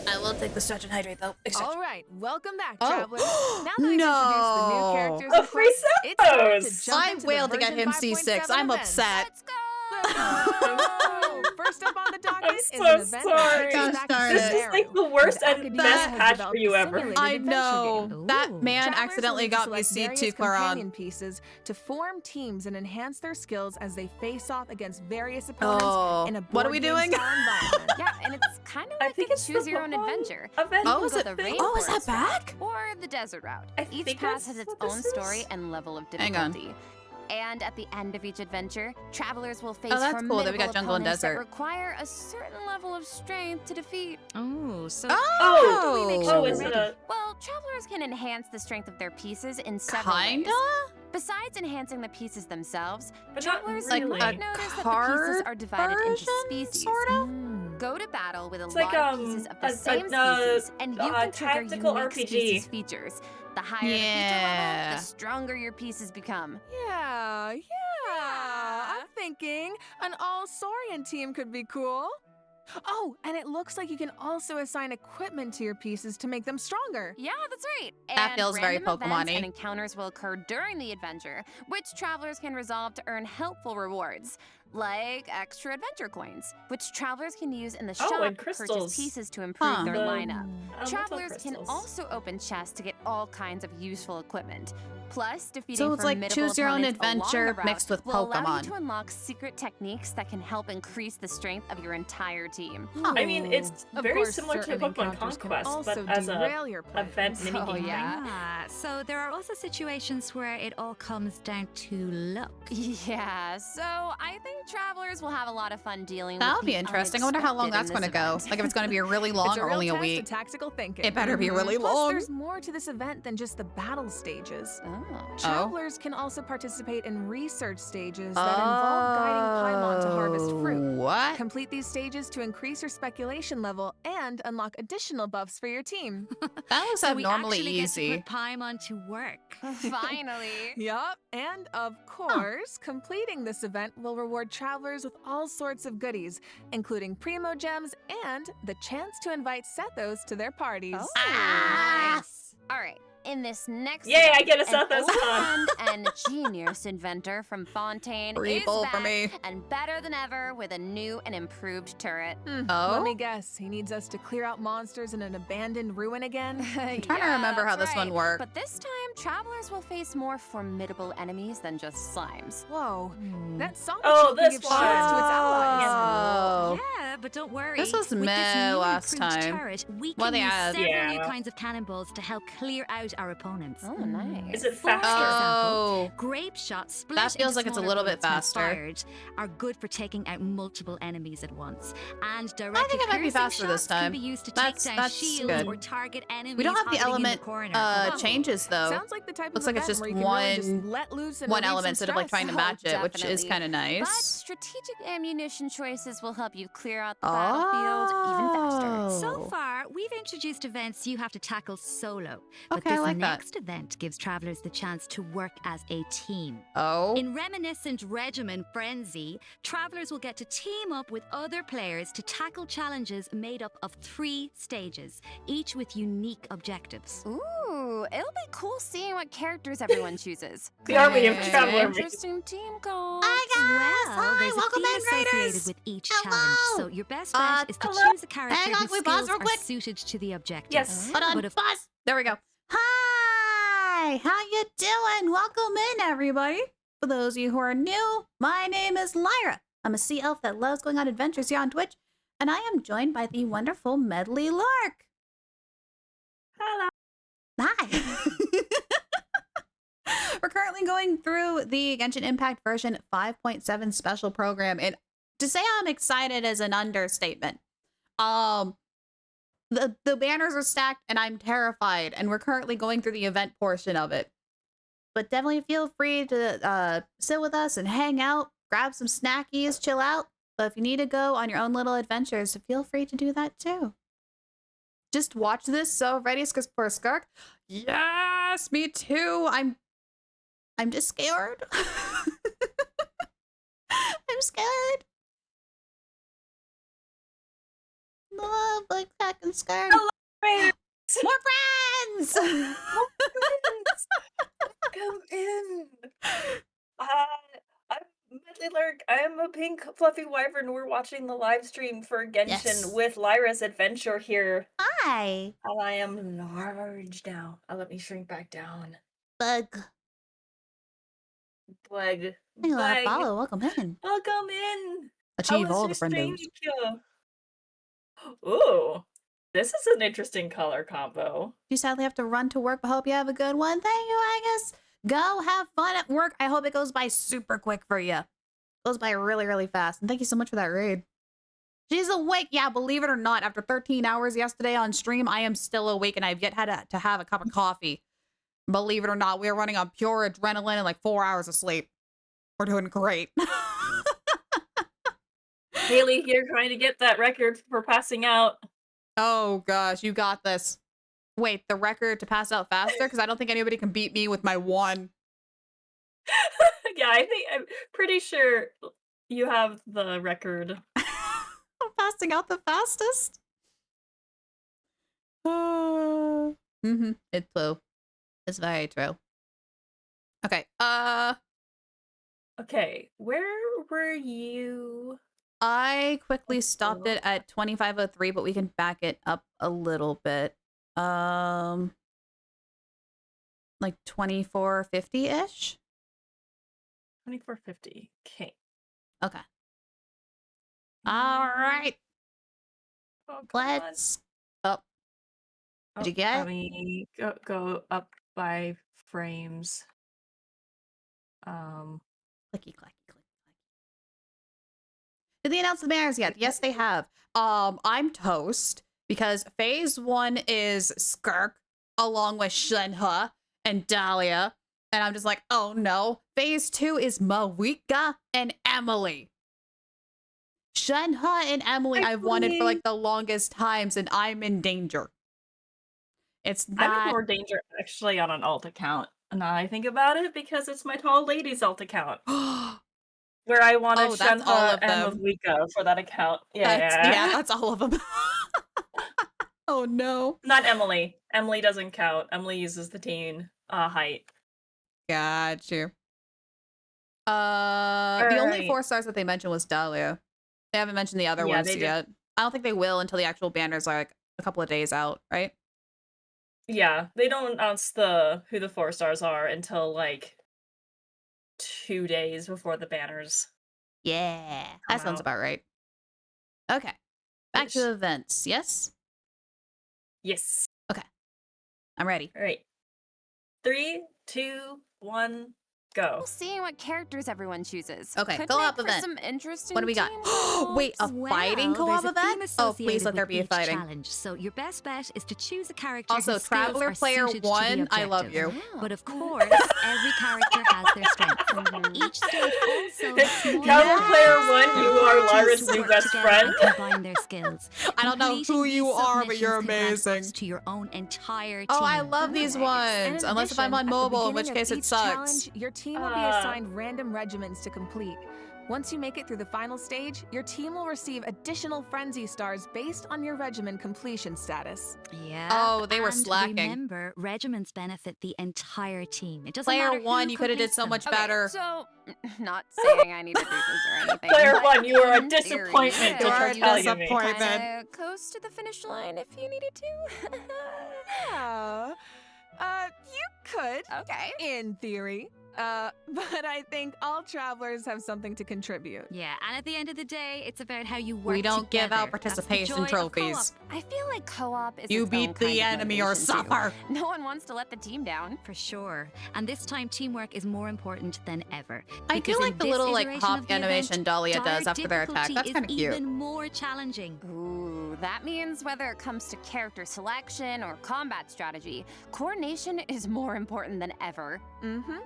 I will take the stretch and hydrate though. All right, welcome back, Oh. travelers. Now that we've introduced the new characters A and free quests, it's time to Sepos! jump I into wailed the to get him version C6. 5.7 I'm events. upset. Let's go! First up on the docket I'm is so an event sorry. that takes Gosh darn This it. is like the worst and best patch for you ever. I know. That man Travelers accidentally will need to got me select C2 various Claron. companion pieces to form teams and enhance their skills as they face off against various opponents Oh, in a what are board we game doing? style environment. Yeah, and it's kind of like think a it's the choose your own Pokemon adventure. event. Oh, You is can it? go the Oh, is that rainforest route back? or the desert route. Each think pass that's has its what this own is. story and level of Hang on. difficulty. And at the end of each adventure, travelers will face Oh, that's cool that we got formidable jungle and opponents that desert. require a certain level of strength to defeat. Oh, so Oh! Do we make Oh, sure is we're it ready? a... Well, travelers can enhance the strength of their pieces in several Kinda? ways. Besides enhancing the pieces themselves, But not travelers really. might notice that the pieces card are divided into version, species. sorta? Go to battle with a It's lot like, of pieces of the a- same a- species, and you a can trigger tactical unique RPG. species features. The higher the feature Yeah. level, the stronger your pieces become. Yeah. I'm thinking an all-Saurian team could be cool. Oh, and it looks like you can also assign equipment to your pieces to make them stronger. Yeah, that's right. That And feels very random events Pokemon-y. and encounters will occur during the adventure, which travelers can resolve to earn helpful rewards, like extra adventure coins, which travelers can use in the Oh, shop and to purchase crystals. pieces to improve Huh. their The lineup. elemental Travelers can crystals. also open chests to get all kinds of useful equipment. Plus, defeating So it's like formidable choose your own opponents along adventure the route mixed with will allow Pokemon. you to unlock secret techniques that can help increase the strength of your entire team. I mean, it's Of very course, similar to certain Pokemon encounters can Conquest, also but as derail a your plans. event minigame. Oh, yeah. Ah, so there are also situations where it all comes down to luck. Yeah, so I think travelers will have a lot of fun dealing That'll with be the interesting. I wonder how long that's unexpected going to in go. this Like if it's going to be really It's long a or real only a test of week. tactical thinking. It better be really Plus, long. there's more to this event than just the battle stages. event. Oh. Travelers can also participate in research stages that involve guiding Paimon to harvest fruit. What? Complete these stages to increase your speculation level and unlock additional buffs for your team. That was So we abnormally actually easy. get to put Paimon to work. Finally. Yup, and of course, completing this event will reward travelers with all sorts of goodies, including Primo Gems and the chance to invite Sethos to their parties. Nice. All right. In this next Yay, I event, get a an Sethos old con. friend and genius inventor from Fontaine Free is bowl back for me. and better than ever with a new and improved turret. Oh? Let me guess, he needs us to clear out monsters in an abandoned ruin again? I'm trying to remember how this one worked. But this time, travelers will face more formidable enemies than just slimes. Whoa, that song Oh, can this give shields to its allies. Oh. Yeah, but don't worry. This was With meh this new last improved time. turret, we Well, can they use had- several new Yeah. kinds of cannonballs to help clear out our opponents. Oh, nice. Is it For faster? Oh. example, grape shots split That feels into like it's a smaller little bit bullets when faster. fired, are good for taking out multiple enemies at once. And directed I think it might be piercing faster this shots can time. be used to That's- take down that's shields good. or target enemies We don't have the hiding in element corner. changes though. Sounds like the type Looks of like it's event just where you can really just one let loose and one relieve some element instead of like stress. trying to Oh, match it, which is definitely. kind of But nice. strategic ammunition choices will help you clear out the battlefield even faster. So far, we've introduced events you have to tackle solo. But Okay, I this like that. next event gives travelers the chance to work as a team. Oh. In reminiscent regimen Frenzy, travelers will get to team up with other players to tackle challenges made up of 3 stages, each with unique objectives. Ooh, it'll be cool seeing what characters everyone chooses. The army of Okay. traveler mates. Interesting team goals. Well, there's a welcome theme in, associated Raiders. with each Hello. challenge, so your best bet is to hello. choose a character Hang on, whose we pause skills real are quick. suited to the objective. Yes. Hold on, But of pause. There we go. Hi, how you doing? Welcome in, everybody. For those of you who are new, my name is Lyra. I'm a sea elf that loves going on adventures here on Twitch, and I am joined by the wonderful Medley Lark. Hello. Hi. We're currently going through the Genshin Impact version 5.7 special program, and to say I'm excited is an understatement. The banners are stacked and I'm terrified, and we're currently going through the event portion of it. But definitely feel free to sit with us and hang out, grab some snackies, chill out. But if you need to go on your own little adventures, feel free to do that too. Just watch this. So ready for Skirk? Yes, me too. I'm just scared. I'm scared. Black Jack and Skirt. Hello, friends. More friends. More friends. Come in. I'm Medley Lurk. I am a pink fluffy wyvern. We're watching the live stream for Genshin with Lyra's adventure here. Hi. And I am large now. Let me shrink back down. Bug. Bug. Hello, Apollo. Welcome in. Welcome in. Achieve How all was the your stream, friendos. Nikyo? Ooh, this is an interesting color combo. You sadly have to run to work, but hope you have a good one. Thank you, Agus. Go have fun at work. I hope it goes by super quick for you. Goes by really, really fast. And thank you so much for that raid. She's awake. Yeah, believe it or not, after 13 hours yesterday on stream, I am still awake and I've yet had to have a cup of coffee. Believe it or not, we are running on pure adrenaline and like 4 hours of sleep. We're doing great. Haley here trying to get that record for passing out. Oh gosh, you got this. Wait, the record to pass out faster? Because I don't think anybody can beat me with my one. Yeah, I'm pretty sure you have the record. I'm passing out the fastest. It's true. It's very true. Okay. Okay, where were you? I quickly stopped it at 2503, but we can back it up a little bit. Like 2450-ish? 2450. Okay. Okay. All right. Oh, Let's. Oh. Did you get it? Let me go up by frames. Clicky, clacky, clicky. Did they announce the banners yet? Yes, they have. I'm toast because phase 1 is Skirk along with Shenhe and Dahlia. And I'm just like, oh no. Phase 2 is Mawika and Emily. Shenhe and Emily I've wanted for like the longest times and I'm in danger. It's not... I'm in more danger actually on an alt account. Now I think about it because it's my tall ladies alt account. Where I wanted Shenhe and Mawika for that account. Yeah, that's all of them. Oh no. Not Emily. Emily doesn't count. Emily uses the teen height. Got you. The only 4 stars that they mentioned was Dahlia. They haven't mentioned the other ones yet. I don't think they will until the actual banners are like a couple of days out, right? Yeah, they don't announce who the 4 stars are until like 2 days before the banners. Yeah, that sounds about right. Okay, back to events. Yes. Yes. Okay, I'm ready. All right. 3, 2, 1, go. We'll see what characters everyone chooses. Okay, Could co-op make for event. Some interesting What do we got? Wait, a fighting co-op event? Oh, please let there be a fighting. Challenge, so your best bet is to choose a character. Also, whose Traveler skills are Player suited to the 1, I love objective. you. But of course, every character has their strengths. Each stage also. Traveler Player 1, you are Lyra's new best friend. Combine their skills. I don't know who you are, but you're amazing. To your own entire team. Oh, I love these ones. Unless if I'm on mobile, in which case it sucks. Challenge, your team will be assigned random regimens to complete. Once you make it through the final stage, your team will receive additional frenzy stars based on your regimen completion status. Yeah. Oh, they were and slacking. Remember, regiments benefit the entire team. It doesn't Player matter 1, who you could have did completes so them. much better. So, not saying I need to do this or anything. Player but 1, you are a in theory, disappointment. You are a telling me. disappointment. Coast to the finish line if you needed to. Yeah. You could. Okay. In theory. But I think all travelers have something to contribute. Yeah, and at the end of the day, it's about how you work We don't give together. out participation trophies. I feel like co-op is You its beat own the kind of enemy or motivation, too. suffer. No one wants to let the team down. For sure. And this time, teamwork is more important than ever. I do Because like in the this little like iteration hop of the animation event, Dahlia dire does after their attack. difficulty That's kind of is cute. even more challenging. Ooh, that means whether it comes to character selection or combat strategy, coordination is more important than ever. Mm-hmm.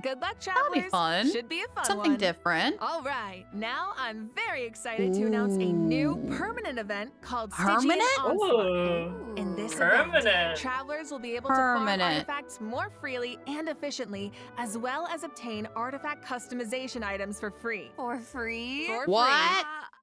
Good luck, That'll travelers. be fun. Should be a fun Something one. different. All right, now I'm very excited to announce a new permanent event called Stygian Permanent? Onslaught. Ooh. In this Permanent. event, travelers will be able to farm Permanent. artifacts more freely and efficiently, as well as obtain artifact customization items for free. For free? For What? free.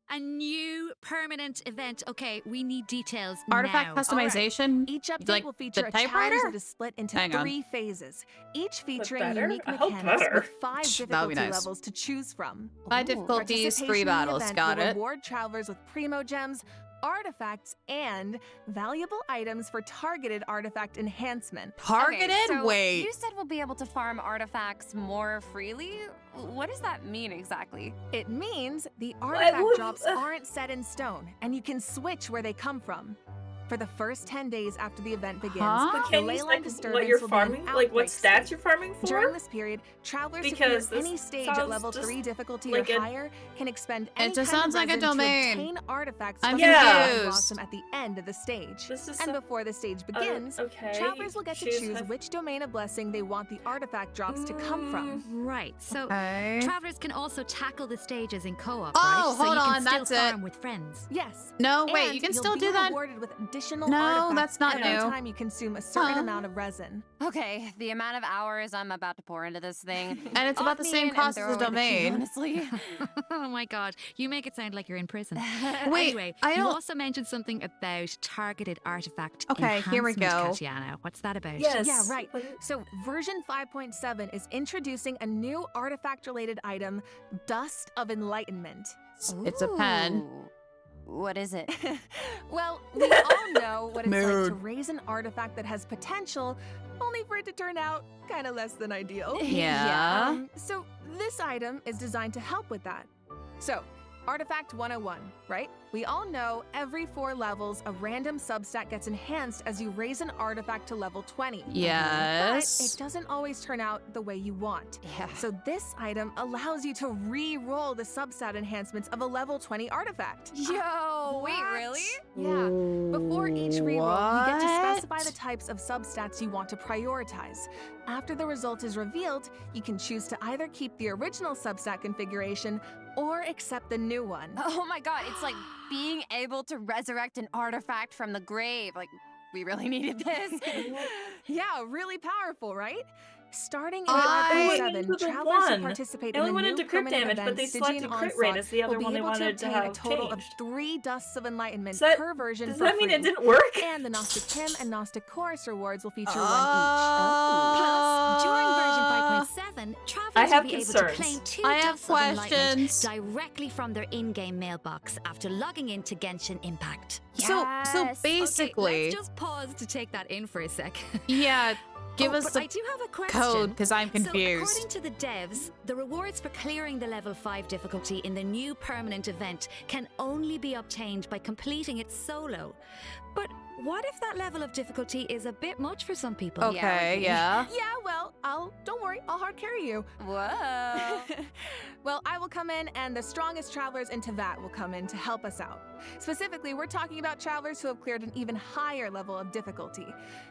A new permanent event. Okay, we need details Artifact now. customization. Each update like will feature the a typewriter. challenge that is split into Hang on. 3 phases, each featuring better? unique I hope mechanics better. with 5 That'd be difficulty nice. levels to choose from. 5 difficulties, 3 Participation in the battles. event Got will it. reward travelers with primo gems, artifacts, and valuable items for targeted artifact enhancement. Targeted? Okay, so Wait. You said we'll be able to farm artifacts more freely? What does that mean exactly? It means the artifact drops aren't set in stone, and you can switch where they come from. For the first 10 days after the event begins, Huh? But the can you ley say line what disturbance you're will be an farming? Like what outbreak stats state. you're farming for? During this period, travelers Because who clear this any stage at sounds level just 3 difficulty like or a- higher can expend any just kind sounds of like a resin domain. to obtain artifacts I'm from the Ley confused. blossom at the end of the stage. This is And so- before the stage begins, okay, travelers will get to choose choose have- which domain of blessing they want the artifact drops to come from. Right. So Okay. travelers can also tackle the stages in co-op, Oh, right? So hold you can on, still that's it. farm with friends. Yes. No, wait. And You can you'll still be do that. rewarded with additional No, artifacts that's not every new. time you consume a certain Huh. amount of resin. Okay, the amount of hours I'm about to pour into this thing. And it's about the Lock me same in and cost throw as the away the key, domain. honestly. Oh my god, you make it sound like you're in prison. Wait, Anyway, I you don't- also mentioned something about targeted artifact Okay, here we enhancement, go. Tatiana. What's that about? Yes. Yeah, right. So version 5.7 is introducing a new artifact-related item, Dust of Enlightenment. It's a pen. Ooh. What is it? Well, we all know what it's like to Mood. raise an artifact that has potential, only for it to turn out kind of less than ideal. Yeah. So this item is designed to help with that. So, Artifact 101, right? We all know every 4 levels, a random substat gets enhanced as you raise an artifact to level 20. Yes. But it doesn't always turn out the way you want. Yeah. So this item allows you to re-roll the substat enhancements of a level 20 artifact. Yo, wait, really? Yeah. Before each reroll, you get to What? specify the types of substats you want to prioritize. After the result is revealed, you can choose to either keep the original substat configuration or accept the new one. Oh my god, it's like being able to resurrect an artifact from the grave. Like, we really needed this. Yeah, really powerful, right? Starting in I- 5.7, The travelers who one. participate They in only the wanted new to crit permanent damage, but event, they Stygian selected crit Onslaught, rate as the other will be one they able to wanted to obtain a have total of changed. 3 Dusts of Enlightenment Does that- per version Does for that mean free. it didn't work? And the Gnostic Hymn and Gnostic Chorus rewards will feature one Plus, during version 5.7, travelers have will be able concerns. to claim 2 I have Dusts of Enlightenment questions. directly from their in-game mailbox after logging into Genshin Impact. So Yes. basically, Okay, let's just pause to take that in for a sec. yeah, give us but the I do have a question. code because I'm So, according confused. to the devs, the rewards for clearing the level 5 difficulty in the new permanent event can only be obtained by completing it solo. But what if that level of difficulty is a bit much for some people? Okay, yeah. Yeah, well, don't worry, I'll hard carry you. Whoa. Well, I will come in, and the strongest travelers in Tevat will come in to help us out. Specifically, we're talking about travelers who have cleared an even higher level of difficulty.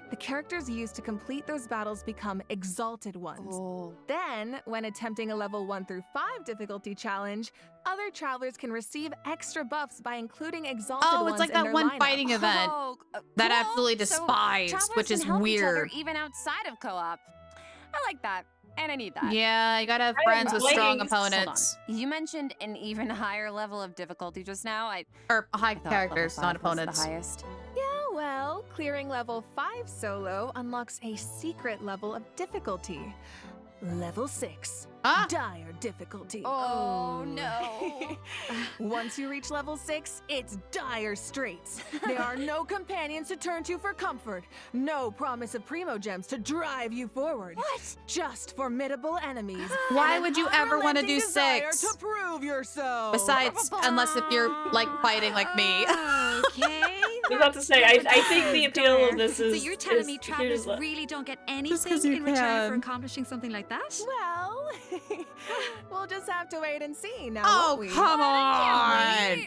The characters used to complete those battles become exalted ones. Oh. Then, when attempting a level 1 through 5 difficulty challenge, other travelers can receive extra buffs by including exalted Oh, ones it's like in that their one lineup. fighting event Oh, that I cool. absolutely So despise, travelers which can is help each other weird. even outside of co-op. I like that, and I need that. Yeah, you gotta have I'm friends with strong playing- opponents. You mentioned an even higher level of difficulty just now. Or high I thought characters, level not 5 was opponents. The highest. Yeah, well, clearing level 5 solo unlocks a secret level of difficulty. Level 6. Ah. Dire difficulty. Oh no. Once you reach level 6, it's dire straits. There are no companions to turn to for comfort. No promise of primo gems to drive you forward. What? Just formidable enemies. Why and would you an ever want to unrelenting do desire 6? to prove yourself. Besides, unless if you're like fighting like me. Okay. I was about to say, I think the appeal of this is. So you're telling is me here's travelers what- really don't get 'cause anything you in return for can. accomplishing something like that? Well, we'll just have to wait and see now. Oh, won't we? come on!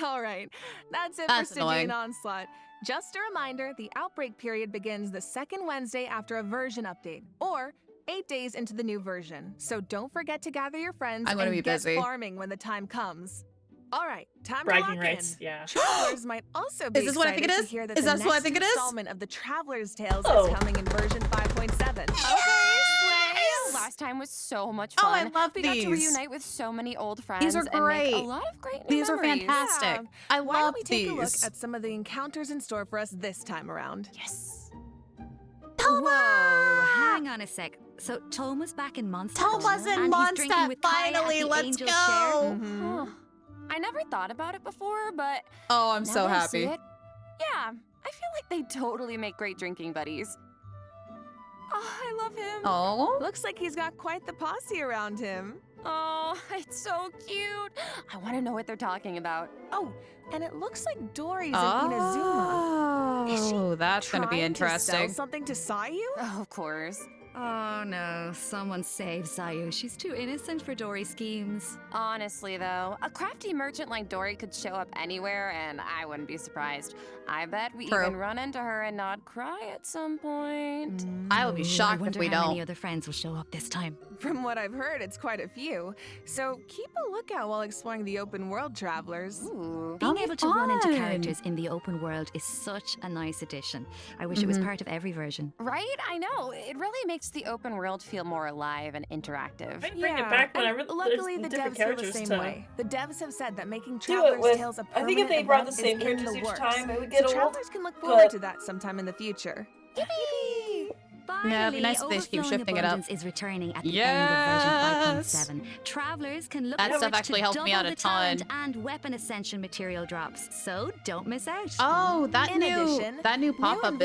All right, that's it That's for Stygian annoying. Onslaught. Just a reminder, the outbreak period begins the second Wednesday after a version update, or 8 days into the new version. So don't forget to gather your friends I'm gonna and be get busy. farming when the time comes. All right, time Bragging to lock rights, in. yeah. Travelers might also be Is this what I think it excited is? to hear that Is the that what I next think it is? installment of the Traveler's Tales Oh. is coming in version 5.7. Okay, Slay. last time was so much Oh, fun. I love we got to these. reunite with so many old friends These are and make great. a lot of great new These are memories. fantastic. I Why love don't we take a look these. at some of the encounters in store for us this time around? Yes. Whoa, hang on a sec. So Toma's back in Mondstadt. Toma's in and he's drinking Mondstadt, with Kaya at finally, the let's Angel go. Chair? Huh. I never thought about it before, but Oh, I'm now so that I see happy. it, yeah, I feel like they totally make great drinking buddies. Oh, I love him. Oh. Looks like he's got quite the posse around him. Oh, it's so cute. I want to know what they're talking about. Oh, and it looks like Dory's in Inazuma. Is she Oh, that's gonna be trying to interesting. sell something to Sayu? Oh, of course. Oh no, someone save Sayu. She's too innocent for Dory's schemes. Honestly, though, a crafty merchant like Dory could show up anywhere, and I wouldn't be surprised. I bet we True. even run into her and not cry at some point. I would be Ooh, I shocked if wonder we how don't. many other friends will show up this time. From what I've heard, it's quite a few. So keep a lookout while exploring the open world, travelers. Ooh. Being That'll be able to run into fun. characters in the open world is such a nice addition. I wish it was part of every version. Right? I know. It really makes the open world feel more alive and interactive. I can bring it back when I and really luckily there's the different devs feel the characters same to way. The devs have said that making do it Traveler's with. Tales a I think permanent if they brought the event same is in characters the each works. time, it would get so old. travelers can look forward but- to that sometime in the future. Yippee! Yeah, it'd be nice if they keep Overflowing shifting it up. Abundance is returning at the end of Yes. version 5.7. Travelers can look That forward stuff actually to helped me double out a the ton. talent and weapon ascension material drops, so don't miss out. Oh, that In new addition, pop-up new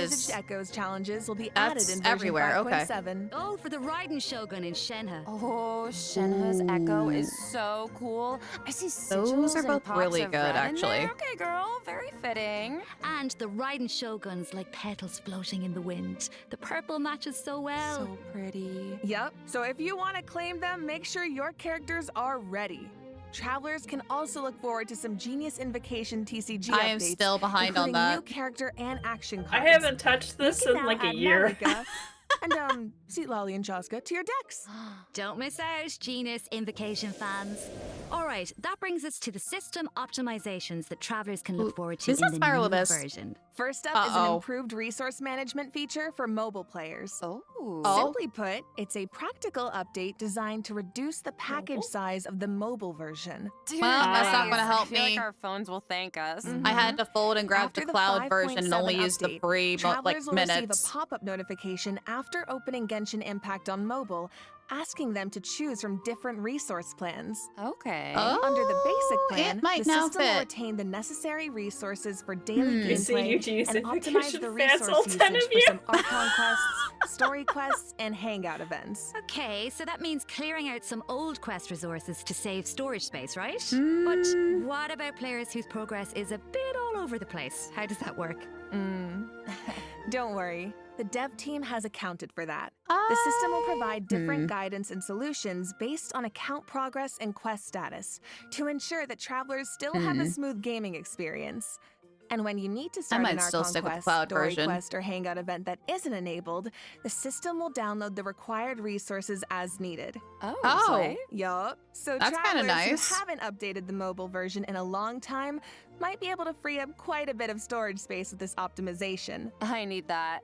is Envisaged Echoes challenges will be That's added in version everywhere, okay. 5.7. Oh, for the Raiden Shogun in Shenhe. Oh, Shenhe's Echo is so cool. I see sigils Those are and both pops really of good, red in actually. there. Okay, girl, very fitting. And the Raiden Shoguns like petals floating in the wind. The purple matches so well. So pretty. Yep, so if you want to claim them, make sure your characters are ready. Travelers can also look forward to some Genius Invocation TCG updates. I am still behind on including that. new character and action I cards. haven't touched this You in can like now a add year. Malika and Seat Lolly and Chaska to your decks. Don't miss out, Genius Invocation fans. All right, that brings us to the system optimizations that travelers can look forward to Is in that the Spiral new Abyss? version. First up is an Uh-oh. improved resource management feature for mobile players. Oh. Simply put, it's a practical update designed to reduce the package size of the mobile version. Dude, Well, that's not nice. gonna help I feel me. like our phones will thank us. I had to fold and grab After the cloud version and 5.7 only use the update, free travelers will minutes. receive a pop-up notification after opening Genshin Impact on mobile, asking them to choose from different resource plans. Okay. Oh, Under the basic plan, it might the now system will fit. retain the necessary resources for daily You see, gameplay Eugene and optimize Invocation the fans, resource all 10 usage of for you. some Archon quests, story quests, and hangout events. Okay, so that means clearing out some old quest resources to save storage space, right? Hmm. But what about players whose progress is a bit all over the place? How does that work? Don't worry, the dev team has accounted for that. The system will provide different guidance and solutions based on account progress and quest status to ensure that travelers still have a smooth gaming experience. And when you need to start might an still Archon stick with the quest, cloud story version. quest, or hangout event that isn't enabled, the system will download the required resources as needed. Oh. slay. Yup. So That's kinda travelers nice. who haven't updated the mobile version in a long time might be able to free up quite a bit of storage space with this optimization. I need that.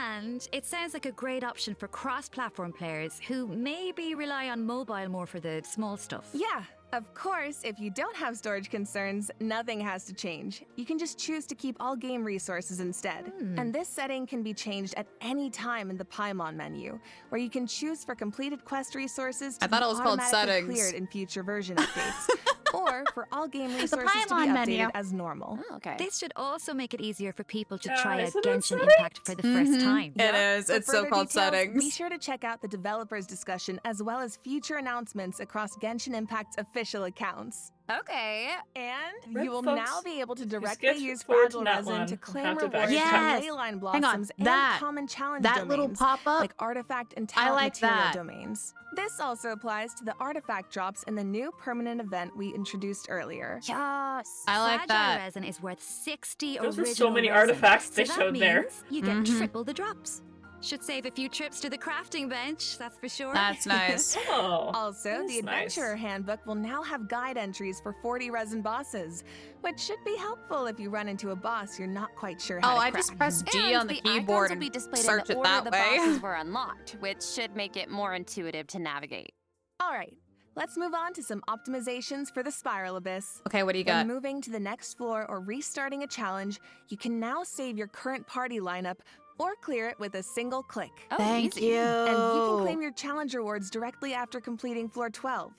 And it sounds like a great option for cross-platform players who maybe rely on mobile more for the small stuff. Yeah, of course, if you don't have storage concerns, nothing has to change. You can just choose to keep all game resources instead. And this setting can be changed at any time in the Paimon menu, where you can choose for completed quest resources to I thought be it was called automatically settings. cleared in future version updates, or for all game resources to be Paimon updated menu. as normal. Oh, okay. This should also make it easier for people to try out isn't it Genshin settings? Impact for the first time. It is. For It's so further called details, settings. Be sure to check out the developers discussion as well as future announcements across Genshin Impact's official accounts. Okay. And Red you will folks now be able to who directly skipped use forward fragile to that resin one to will claim have to rewards back from track. leyline Hang blossoms on, and that- common challenge that domains, little pop-up, like artifact and I talent like material that. domains. This also applies to the artifact drops in the new permanent event we introduced earlier. Yes. I like Fragile that. resin is worth 60 Those were original so many resin. artifacts they so that showed there. means you get triple the drops. Should save a few trips to the crafting bench, that's for sure. That's nice. Also, the Adventurer Handbook will now have guide entries for 40 resin bosses, which should be helpful if you run into a boss you're not quite sure how to I crack. just pressed G on the icons keyboard will be and displayed search in it the order that the way. bosses were unlocked, which should make it more intuitive to navigate. All right, let's move on to some optimizations for the Spiral Abyss. Okay, what do you got? When moving to the next floor or restarting a challenge, you can now save your current party lineup or clear it with a single click. Thank you. And you can claim your challenge rewards directly after completing floor 12.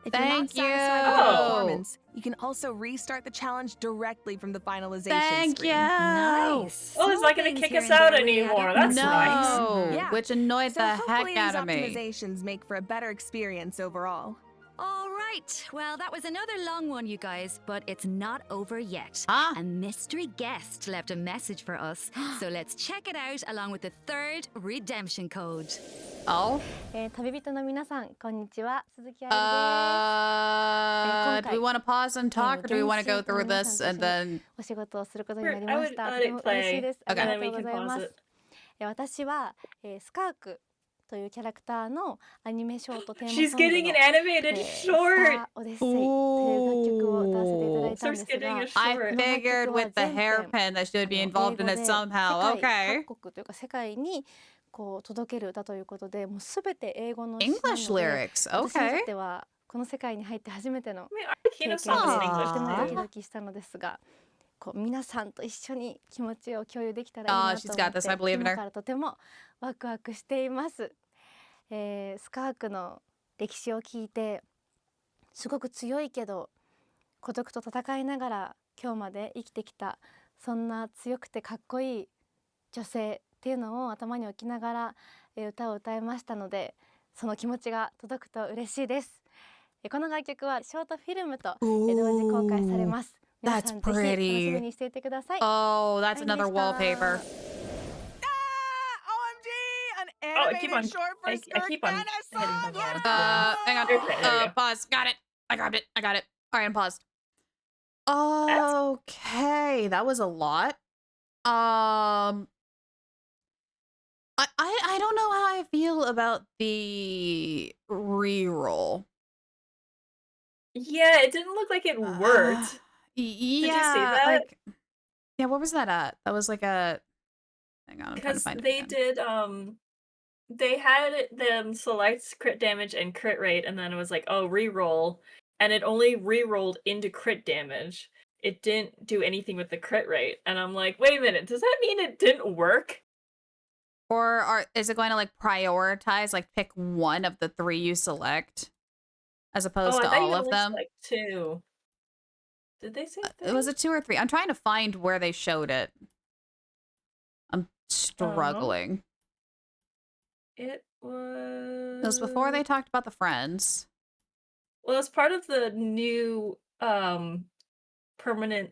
If you're not Thank satisfied with your you. performance, you can also restart the challenge directly from the finalization Thank screen. you. Nice. Oh, it's not going to kick us out anymore. That's nice. No, Yeah. which annoyed So the hopefully heck out these of me. optimizations make for a better experience overall. All right. Well, that was another long one, you guys, but it's not over yet. A mystery guest left a message for us, so let's check it out along with the third redemption code. Oh. 旅人の皆さん、こんにちは。鈴木愛理 Do we want to pause and talk, or do we want to go through this and then? お仕事をすることになりました。 I とて would も play, 嬉しいです。あ and りが then と we うご can ざいま pause す it.。私は、スカークというキャラクターのアニメショートテーマ She's ソング getting の an animated ス short. ターオデッセイという楽曲を歌わせていただいたん Starts です getting が a、 I short. figured with the hairpin that she would be involved in it 英語で somehow. 世界 Okay. 各国というか世界にこう届ける歌ということで、もうすべて英語の詩なので、 English lyrics. 私にとっ Okay. てはこの世界に入って初めての I mean, 経 Arcana 験で songs in と English. てもド too. キドキしたのですが、こう皆さんと一緒に気持ちを共有できたらいい Oh, なと she's 思 got って、 this. I believe in 今 her. からとてもワクワクしています。スカークの歴史を聞いて、すごく強いけど孤独と戦いながら今日まで生きてきた、そんな強くてかっこいい女性っていうのを頭に置きながら歌を歌いましたので、その気持ちが届くと嬉しいです。この楽曲はショートフィルムと同時公開されます。皆さんぜひ楽しみにしていてください。 Oh, that's another wallpaper. Oh, I keep on. I keep on hitting the wall. Hang on. There's it. Pause. Got it. I grabbed it. I got it. All right, I'm paused. Okay, that was a lot. I don't know how I feel about the reroll. Yeah, it didn't look like it worked. Yeah, Did you see that? like, yeah, what was that at? That was like a. Hang on, I'm trying to Because find it. they again. did they had them select crit damage and crit rate, and then it was like, oh, reroll, and it only rerolled into crit damage. It didn't do anything with the crit rate, and I'm like, wait a minute, does that mean it didn't work? Or is it going to like prioritize, like pick one of the three you select, as opposed I to thought you all of only them? select two. Did they say It was a 2 or 3. I'm trying to find where they showed it. I'm struggling. It was. It was before they talked about the friends. Well, it's part of the new permanent.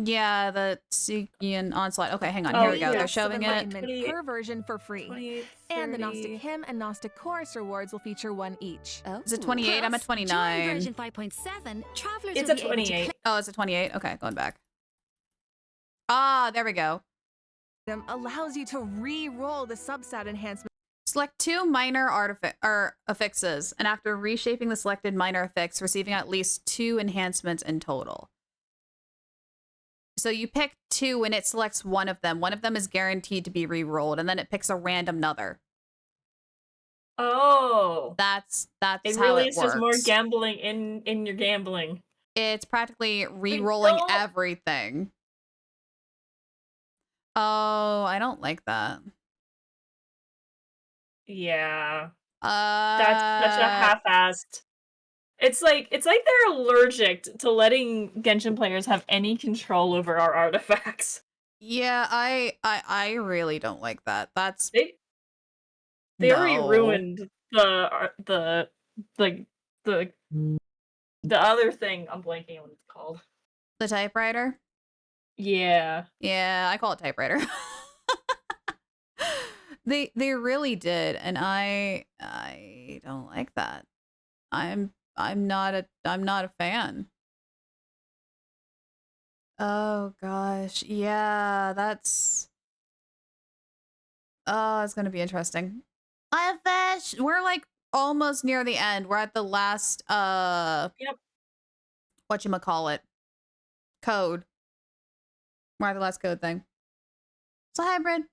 Yeah, the Stygian Onslaught. Okay, hang on. Oh, Here we go. yeah. They're showing it. Enlightenment per version for free. And the Gnostic Hymn and Gnostic Chorus rewards will feature one each. Is it 28? I'm at 29. During version 5.7, travelers It's will a be able to 28. Oh, it's a 28? Okay, going back. Ah, there we go. Allows you to re-roll the substat enhancement. Select 2 minor affixes, and after reshaping the selected minor affix, receiving at least 2 enhancements in total. So you pick 2 and it selects one of them. One of them is guaranteed to be re-rolled, and then it picks a random other. Oh, that's it how really it is just more works. gambling in your gambling. It's practically re-rolling don't- everything. Oh, I don't like that. Yeah, that's such a half-assed. It's like they're allergic to letting Genshin players have any control over our artifacts. Yeah, I really don't like that. That's They already No. ruined the other thing. I'm blanking on what it's called. the typewriter. Yeah. Yeah, I call it typewriter. They really did, and I don't like that. I'm not a fan. Oh gosh, yeah, that's Oh, it's gonna be interesting. We're like almost near the end. We're at the last Yep. whatchamacallit code. We're at the last code thing. It's a hybrid.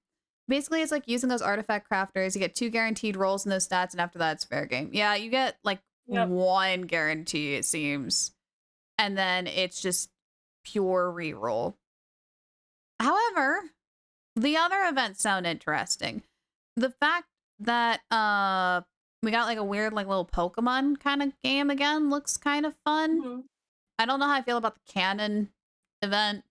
Basically, it's like using those artifact crafters. You get 2 guaranteed rolls in those stats, and after that, it's fair game. Yeah, you get like 1 guarantee, it seems. And then it's just pure reroll. However, the other events sound interesting. The fact that we got like a weird like little Pokemon kind of game again looks kind of fun. I don't know how I feel about the canon event.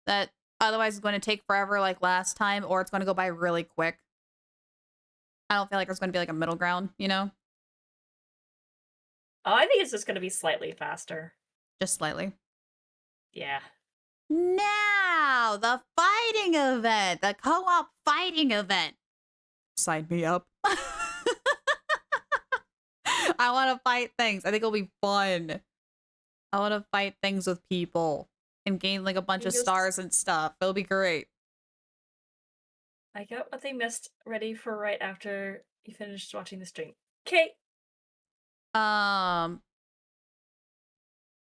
That otherwise is going to take forever like last time, or it's going to go by really quick. I don't feel like there's going to be like a middle ground, you know? Oh, I think it's just going to be slightly faster. Just slightly. Yeah. Now, the fighting event, the co-op fighting event. Sign me up. I want to fight things. I think it'll be fun. I want to fight things with people and gain like a bunch of stars and stuff. It'll be great. I got what they missed ready for right after you finished watching the stream. Okay. And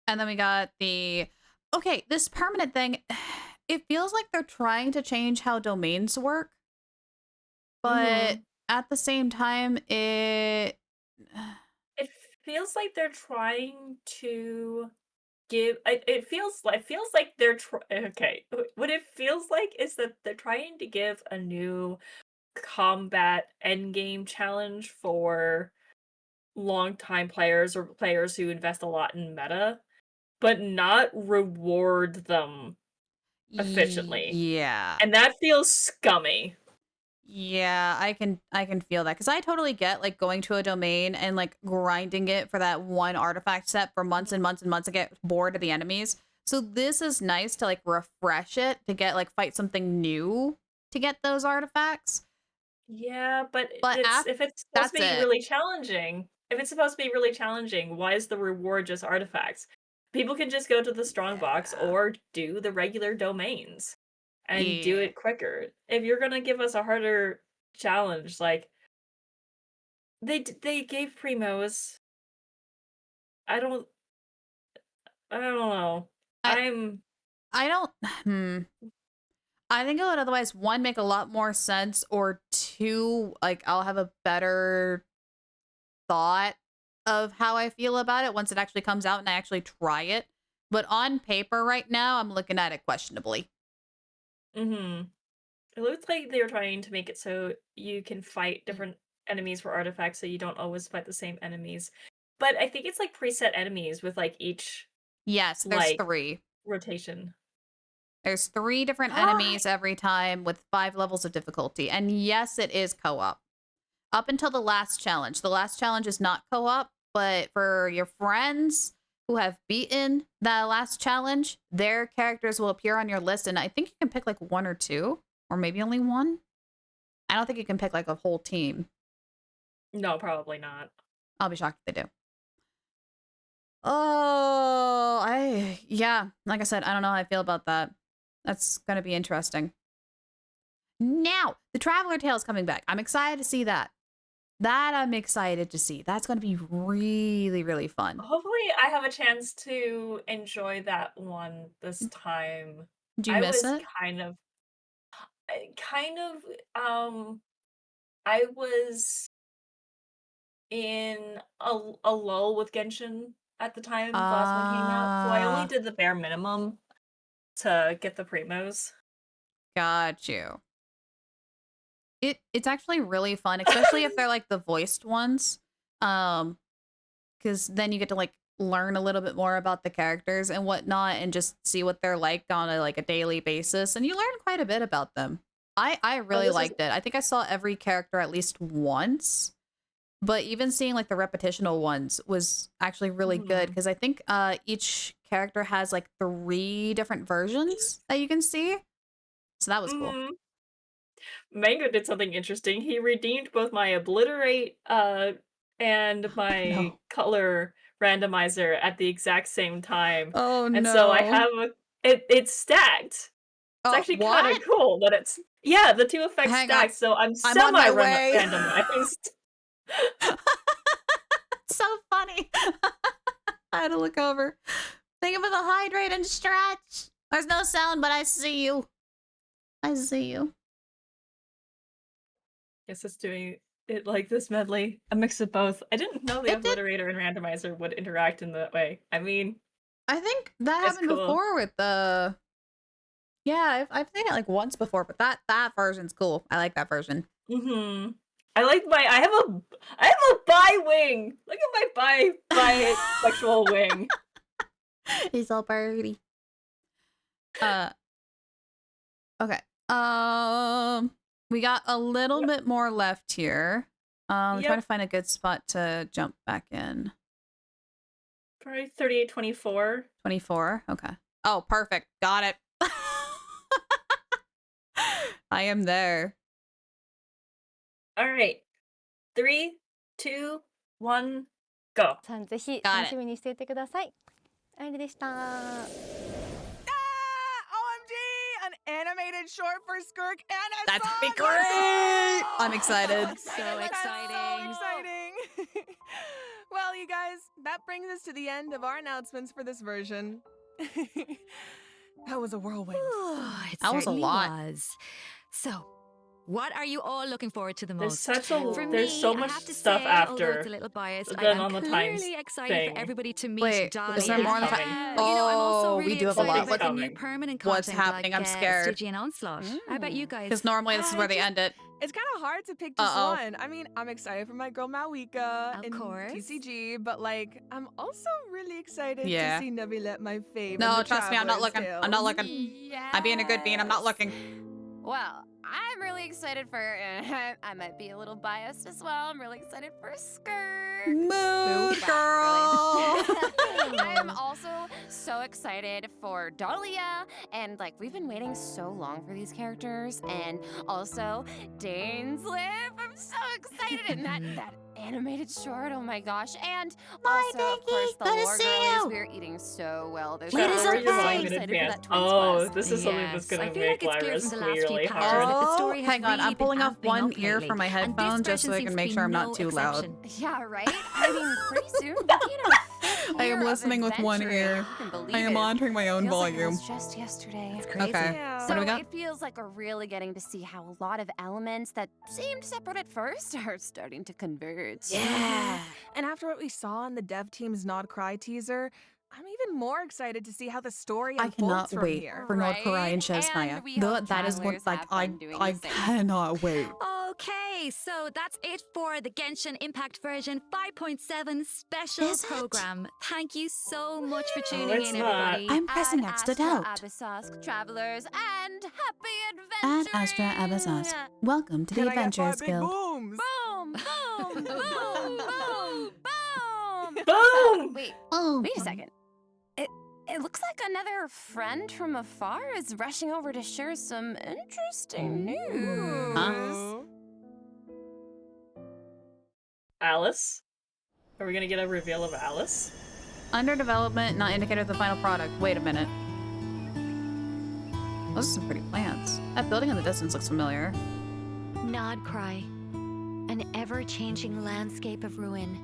then we got this permanent thing. It feels like they're trying to change how domains work, but at the same time, it feels like they're trying to give. It feels like they're okay. What it feels like is that they're trying to give a new combat endgame challenge for longtime players or players who invest a lot in meta, but not reward them efficiently. Yeah. And that feels scummy. Yeah, I can feel that, because I totally get like going to a domain and like grinding it for that one artifact set for months and months and months and get bored of the enemies. So this is nice to like refresh it, to get like fight something new to get those artifacts. Yeah, but if it's supposed that's to be it. really challenging, why is the reward just artifacts? People can just go to the strongbox or do the regular domains and do it quicker. If you're gonna give us a harder challenge, like they gave Primos. I don't know. I think it would otherwise, 1, make a lot more sense, or 2, like I'll have a better thought of how I feel about it once it actually comes out and I actually try it. But on paper right now, I'm looking at it questionably. It looks like they were trying to make it so you can fight different enemies for artifacts, so you don't always fight the same enemies. But I think it's like preset enemies with like each. Yes, there's 3 rotation. There's 3 different enemies every time with 5 levels of difficulty. And yes, it is co-op. Up until the last challenge. The last challenge is not co-op, but for your friends who have beaten that last challenge, their characters will appear on your list, and I think you can pick like 1 or 2, or maybe only 1. I don't think you can pick like a whole team. No, probably not. I'll be shocked if they do. Oh, like I said, I don't know how I feel about that. That's gonna be interesting. Now, the Traveler Tale is coming back. I'm excited to see that. I'm excited to see. That's gonna be really, really fun. Hopefully, I have a chance to enjoy that one this time. Did you miss it? I was in a lull with Genshin at the time the last one came out, so I only did the bare minimum to get the Primos. Got you. It's actually really fun, especially if they're like the voiced ones. Because then you get to like learn a little bit more about the characters and whatnot, and just see what they're like on a daily basis, and you learn quite a bit about them. I really liked it. I think I saw every character at least once, but even seeing like the repetitional ones was actually really good, because I think each character has like 3 different versions that you can see, so that was cool. Mango did something interesting. He redeemed both my obliterate and my color randomizer at the exact same time. Oh and so I have it's stacked. It's actually kind of cool that it's the 2 effects stacked. So I'm on my way. randomized. So funny. I had to look over. Think of the hydrate and stretch. There's no sound, but I see you. I see you. Guess it's doing it like this medley. A mix of both. I didn't know the obliterator and randomizer would interact in that way. I mean, I think that happened before with the. Yeah, I've seen it like once before, but that version's cool. I like that version. Mm-hmm. I like I have a bi wing. Look at my bisexual wing. He's all birdie. Okay. We got a little bit more left here. I'm trying to find a good spot to jump back in. Probably 38-24. 24. Okay. Oh, perfect. Got it. I am there. All right. 3, 2, 1, go. さんぜひ楽しみにしていてください。あれでした。An animated short for Skirk and a That's song be for great! Skirk! I'm excited. So exciting. So exciting. Well, you guys, that brings us to the end of our announcements for this version. That was a whirlwind. That was a lot. So, what are you all looking forward to the most? There's so much I have to stuff say, after. although it's a little biased, I than am on the times clearly excited thing. for everybody to meet Wait, Dolly. is there more on the and, time? you know, I'm also really we do have a excited lot. about the new permanent What's content happening? like, I'm scared. Stygian Onslaught. How about you guys? Because normally this is where they end it. It's kind of hard to pick just one. I mean, I'm excited for my girl Malika in TCG, but like, I'm also really excited to see Nebilet, my fave. No, trust me, I'm not looking. I'm not looking. I'm being a good bean. I'm not looking. Well, I'm really excited for, I might be a little biased as well. I'm really excited for Skirk. Mood girl. I'm also so excited for Dahlia. And like, we've been waiting so long for these characters. And also, Dane's Lip. I'm so excited. And that animated short, oh my gosh. And also, of course, the lore girlies. We're eating so well this year. Wait, I'm so excited for that Twins Quest. this is something that's gonna feel make like it's clear Lyra's from the last few really patches hard. that the story has Hang on, I'm really pulling been off one amping up ear lately, from my and this headphones just so I version can seems make to sure I'm be not no too loud. exception. Yeah, right? I mean, pretty soon we'll be in our fifth I am year of listening with one adventuring, ear. if you can believe I am it. monitoring my own Feels like it volume. was just yesterday. It's crazy. Okay. Yeah. What So do we got? it feels like we're really getting to see how a lot of elements that seemed separate at first are starting to converge. Yeah. And after what we saw in the dev team's Nod Cry teaser, I'm even more excited to see how the story I unfolds cannot from wait here. for Nord Karai and Chesnaya. That is what, like, I cannot wait. Okay, so that's it for the Genshin Impact version 5.7 special program. Thank you so much for tuning in, everybody. I'm pressing X to doubt. Abyssosque travelers and happy Ad adventuring. Astra Abyssos. Welcome to the Can I get Adventurers 5 big Guild. booms? Boom, boom, boom, boom, boom. Boom! Wait a second. It looks like another friend from afar is rushing over to share some interesting news. Alice? Are we gonna get a reveal of Alice? Under development, not indicated with the final product. Wait a minute. Those are some pretty plants. That building in the distance looks familiar. Nod Cry, an ever-changing landscape of ruin,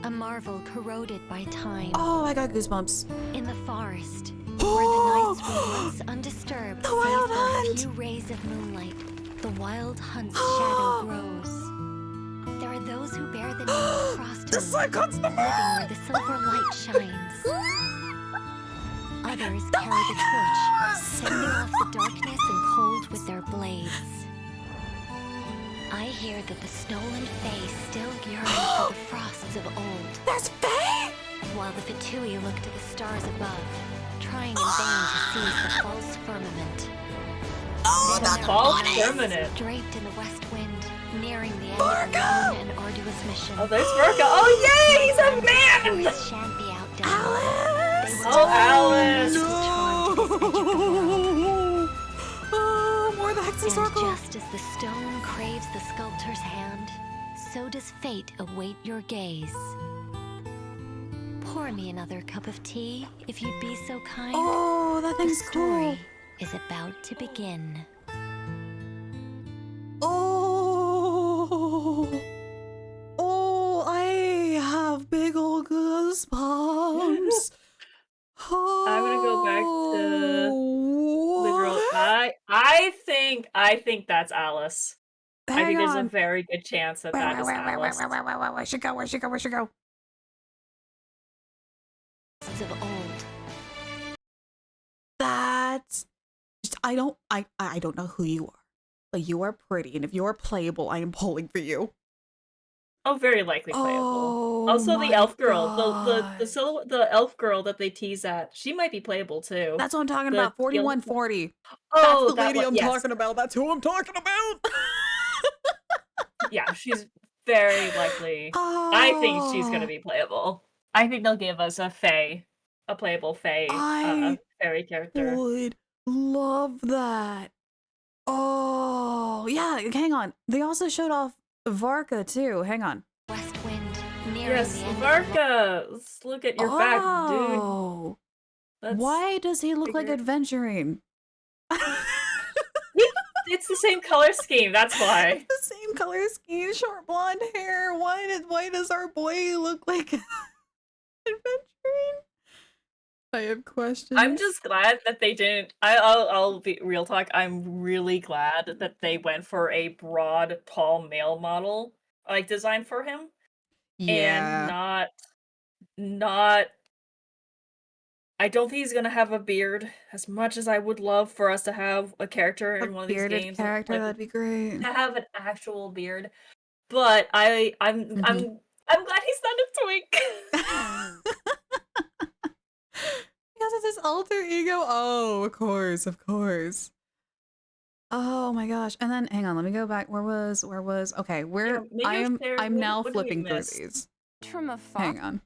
a marvel corroded by time. Oh, I got goosebumps. In the forest, where the nights were once undisturbed, save for a few rays of moonlight, the wild hunt's shadow grows. There are those who bear the name of Frost, living where the silver light shines. Others carry the torch, sending off the darkness and cold with their blades. I hear that the stolen Fae still yearn for the frosts of old. There's Fae? While the Fatui look to the stars above, trying in vain to seize the false firmament. Oh, that's false firmament. Draped in the west wind, nearing the end of a long and arduous mission. Oh, there's Virgo. Oh, yay! He's a man! The Fatui shan't be outdone. They will Alice! Oh, more of the Hexy Circle. And just as the stone craves the sculptor's hand, so does fate await your gaze. Pour me another cup of tea, if you'd be so kind. Oh, that thing's the story is about to begin. Oh, oh, I have big old goosebumps. I'm gonna go back to the girl. I think that's Alice. I think there's a very good chance that that is Alice. Where should go? Where should go? Where should go? Of old. That's I don't know who you are, but you are pretty, and if you are playable, I am pulling for you. Oh, very likely playable. Oh, Also, the elf girl, God. the elf girl that they tease at, she might be playable too. That's what I'm talking about. 4140. Oh, that's the lady one, I'm yes. talking about. That's who I'm talking about. Yeah, she's very likely. Oh. I think she's gonna be playable. I think they'll give us a playable fairy character. Would love that. Oh, yeah. Hang on. They also showed off Varka too. Hang on. West wind. Yes, Varka. Let's look at your back, dude. Why does he look like adventuring? It's the same color scheme. That's why. It's the same color scheme. Short blonde hair. Why does our boy look like adventuring? I have questions. I'm just glad that they didn't. I'll be real talk. I'm really glad that they went for a broad, tall male model like design for him, and not. I don't think he's gonna have a beard. As much as I would love for us to have a character in one of these bearded games, character, like, that'd be great. to have an actual beard, but I'm glad he's not a twink. Because it's his alter ego. Oh, of course, of course. Oh my gosh. And then hang on, let me go back. Where was okay, I'm now flipping through these. Hang on.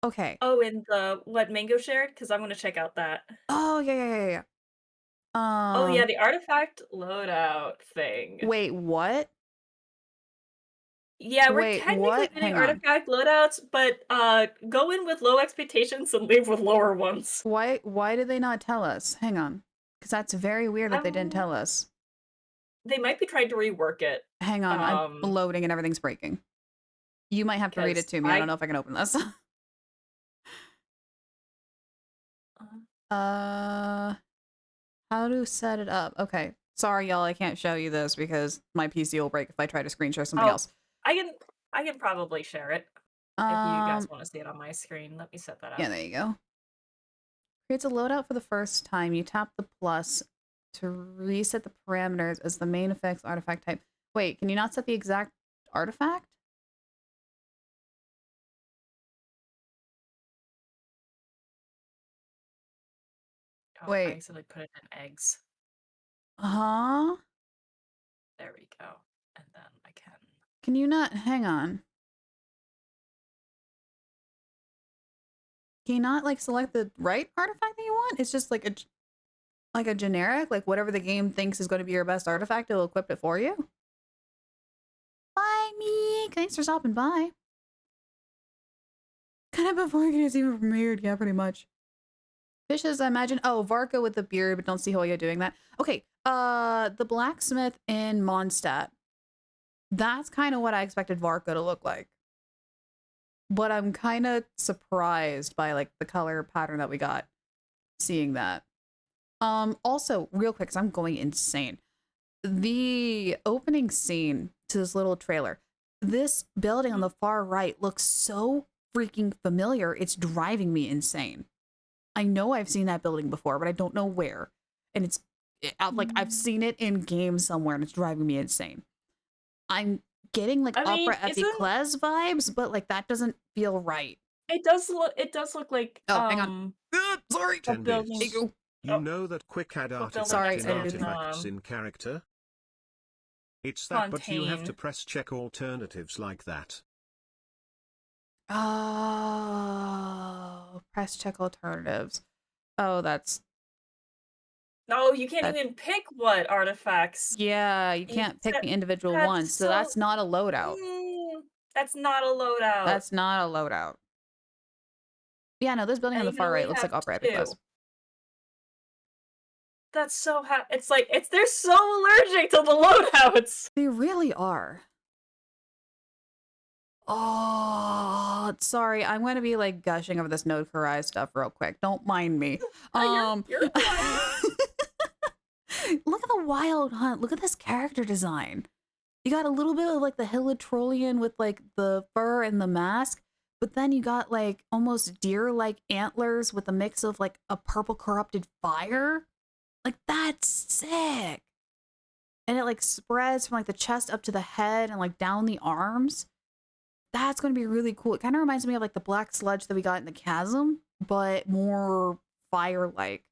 Okay. Oh, and what Mango shared? Because I'm gonna check out that. Oh yeah. Oh yeah, the artifact loadout thing. Wait, what? Yeah, we're technically getting artifact loadouts, but go in with low expectations and leave with lower ones. Why did they not tell us? Hang on. Because that's very weird that they didn't tell us. They might be trying to rework it. Hang on, I'm loading and everything's breaking. You might have to read it to me. I don't know if I can open this. How to set it up. Okay. Sorry, y'all, I can't show you this because my PC will break if I try to screen share something else. I can probably share it if you guys want to see it on my screen. Let me set that up. Yeah, there you go. Creates a loadout for the first time. You tap the plus to reset the parameters as the main effects artifact type. Wait, can you not set the exact artifact? Oh, wait. I accidentally put it in eggs. Huh? There we go. And then I can. Can you not? Hang on. Can you not like select the right artifact that you want? It's just like a generic, like whatever the game thinks is going to be your best artifact, it'll equip it for you. Bye, Meek. Thanks for stopping by. Kind of before it is even premiered, yeah, pretty much. Fishes, I imagine. Oh, Varka with the beard, but don't see how you're doing that. Okay, the blacksmith in Mondstadt. That's kind of what I expected Varka to look like. But I'm kind of surprised by like the color pattern that we got seeing that. Also, real quick, because I'm going insane. The opening scene to this little trailer. This building on the far right looks so freaking familiar. It's driving me insane. I know I've seen that building before, but I don't know where. And it's like I've seen it in games somewhere, and it's driving me insane. I'm getting like Opera Epiclese vibes, but like that doesn't feel right. It does look like hang on. Sorry, a building. You know that quick add artifacts in character? It's that, but you have to press check alternatives like that. Oh, press check alternatives. Oh, that's... No, you can't even pick what artifacts. Yeah, you can't pick the individual ones, so that's not a loadout. That's not a loadout. That's not a loadout. Yeah, no, this building on the far right looks like Opera Epiclese. That's so it's like they're so allergic to the loadouts. They really are. Oh, sorry. I'm going to be like gushing over this Node Karai stuff real quick. Don't mind me. You're fine. Look at the Wild Hunt. Look at this character design. You got a little bit of like the Hilitrollian with like the fur and the mask, but then you got like almost deer-like antlers with a mix of like a purple corrupted fire. Like that's sick. And it like spreads from like the chest up to the head and like down the arms. That's going to be really cool. It kind of reminds me of like the black sludge that we got in the chasm, but more fire-like.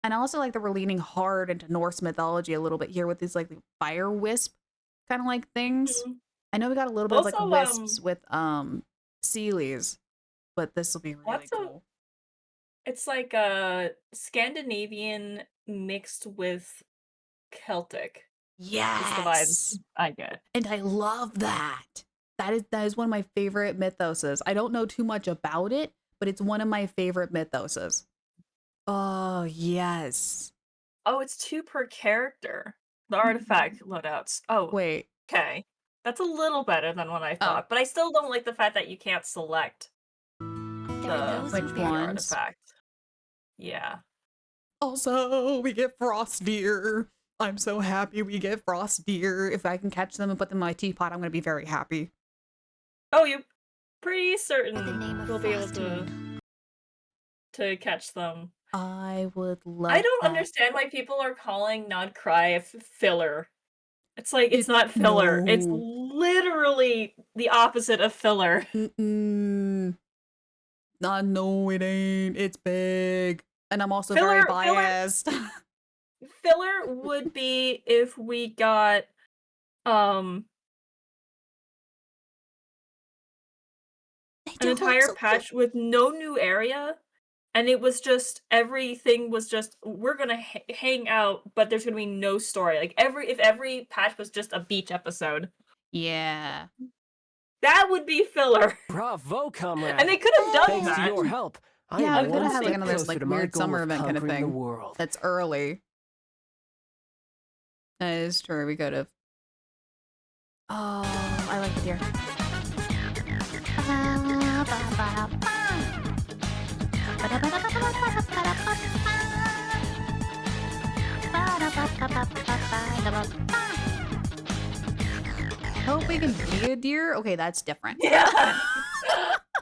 And I also like that we're leaning hard into Norse mythology a little bit here with these like fire wisp kind of like things. I know we got a little bit of like wisps with Sealies, but this will be really cool. It's like Scandinavian mixed with Celtic. Yes. It's the vibes I get. And I love that. That is one of my favorite mythoses. I don't know too much about it, but it's one of my favorite mythoses. Oh, yes. Oh, it's 2 per character. The artifact loadouts. Oh, wait. Okay. That's a little better than what I thought, but I still don't like the fact that you can't select the artifact. Yeah. Also, we get frost deer. I'm so happy we get frost deer. If I can catch them and put them in my teapot, I'm going to be very happy. Oh, you're pretty certain we'll be able to catch them. I would love I don't understand why people are calling Nod Cry filler. It's like, it's not filler. No. It's literally the opposite of filler. No, it ain't. It's big. And I'm also very biased. Filler would be if we got an entire patch with no new area, and it was just everything was just we're gonna hang out, but there's gonna be no story. Like if every patch was just a beach episode, yeah, that would be filler. Bravo, comrade! And they could have done Thanks that. to your help, yeah, we I'm could have one had like step another closer like to my weird goal summer of event kind of conquering the thing. world. That's early. That is true. We could have. Oh, I like the deer. Hope we can be a deer. Okay, that's different. Yeah.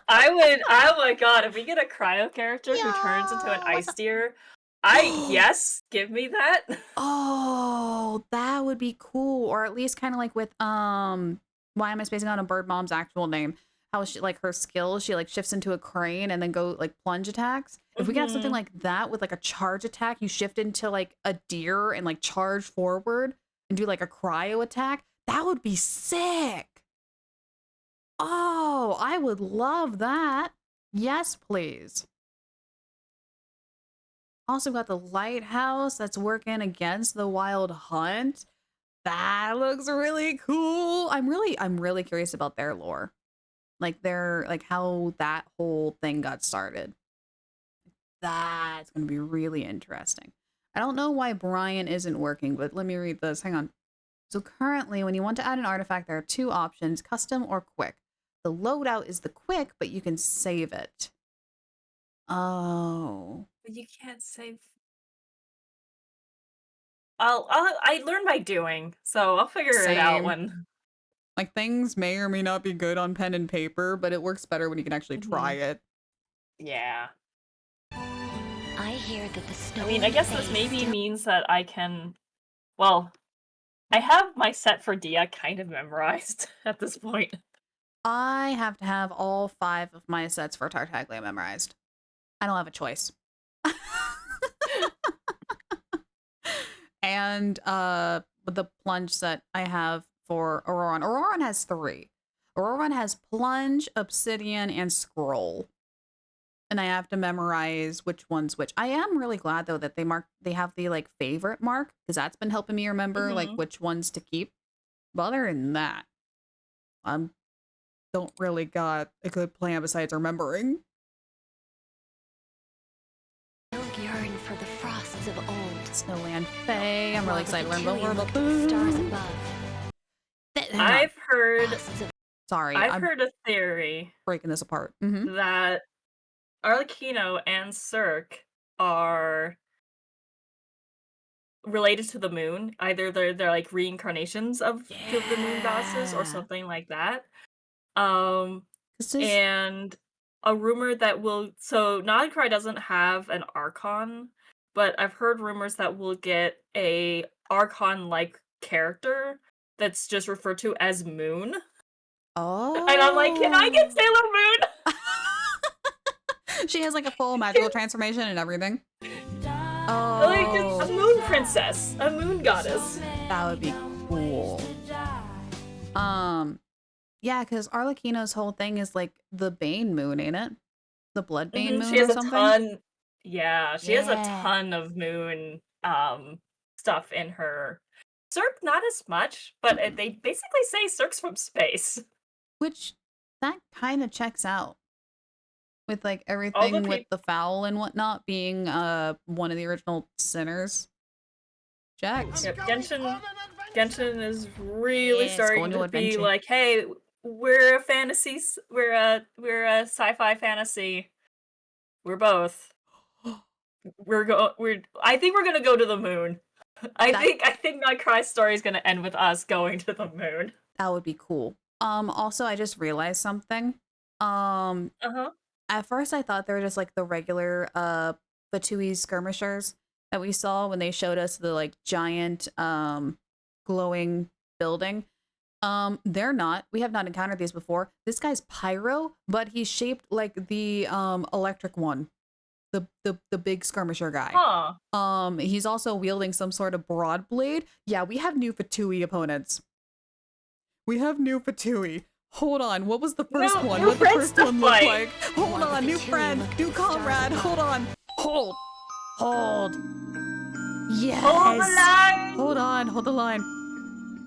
Oh my god, if we get a cryo character who turns into an ice deer, yes, give me that. Oh, that would be cool. Or at least kind of like with why am I spacing on a bird mom's actual name? How she like her skills, she like shifts into a crane and then go like plunge attacks. If we could have something like that with like a charge attack, you shift into like a deer and like charge forward and do like a cryo attack, that would be sick. Oh, I would love that. Yes, please. Also got the lighthouse that's working against the wild hunt. That looks really cool. I'm really curious about their lore. Like how that whole thing got started. That's going to be really interesting. I don't know why Brian isn't working, but let me read this. Hang on. So currently, when you want to add an artifact, there are 2 options, custom or quick. The loadout is the quick, but you can save it. Oh. But you can't save. I learn by doing, so I'll figure it out when. Like things may or may not be good on pen and paper, but it works better when you can actually try it. Yeah. I hear that the snow. I mean, I guess this maybe means that I can. Well, I have my set for Dia kind of memorized at this point. I have to have all 5 of my sets for Tartaglia memorized. I don't have a choice. And with the plunge set I have for Auroran. Auroran has 3. Auroran has plunge, obsidian, and scroll. And I have to memorize which one's which. I am really glad though that they have the like favorite mark, because that's been helping me remember like which ones to keep. But other than that, don't really got a good plan besides remembering. Yearn for the frosts of old. Snowland Fae. I'm really excited to learn more about the stars above. I've heard. Sorry, I've heard a theory breaking this apart. That Arlecchino and Cirque are related to the moon. Either they're like reincarnations of the moon goddesses or something like that. And a rumor that Nodcry doesn't have an Archon, but I've heard rumors that we'll get a Archon-like character that's just referred to as Moon. Oh. And I'm like, can I get Sailor Moon? She has like a full magical transformation and everything. Oh. Like a moon princess, a moon goddess. That would be cool. Yeah, because Arlecchino's whole thing is like the Bane moon, ain't it? The Blood Bane moon. She has or a something? ton. Yeah, she has a ton of moon stuff in her. Cirque, not as much, but they basically say Cirque's from space. Which that kind of checks out. With like everything with the foul and whatnot being one of the original sinners. Checks. Yep, Genshin is really starting to be adventure. like, hey, we're a fantasy, we're a sci-fi fantasy. We're both. I think we're gonna go to the moon. I think Nightcry's story is gonna end with us going to the moon. That would be cool. Also I just realized something. At first I thought they were just like the regular Fatui skirmishers that we saw when they showed us the like giant glowing building. They're not. We have not encountered these before. This guy's pyro, but he's shaped like the electric one. The big skirmisher guy. Huh. He's also wielding some sort of broad blade. Yeah, we have new Fatui opponents. We have new Fatui. Hold on, what was the first one? What did the first one look like? Hold on, new friend, new comrade. Hold on. Hold. Yes. Hold the line. Hold on, hold the line.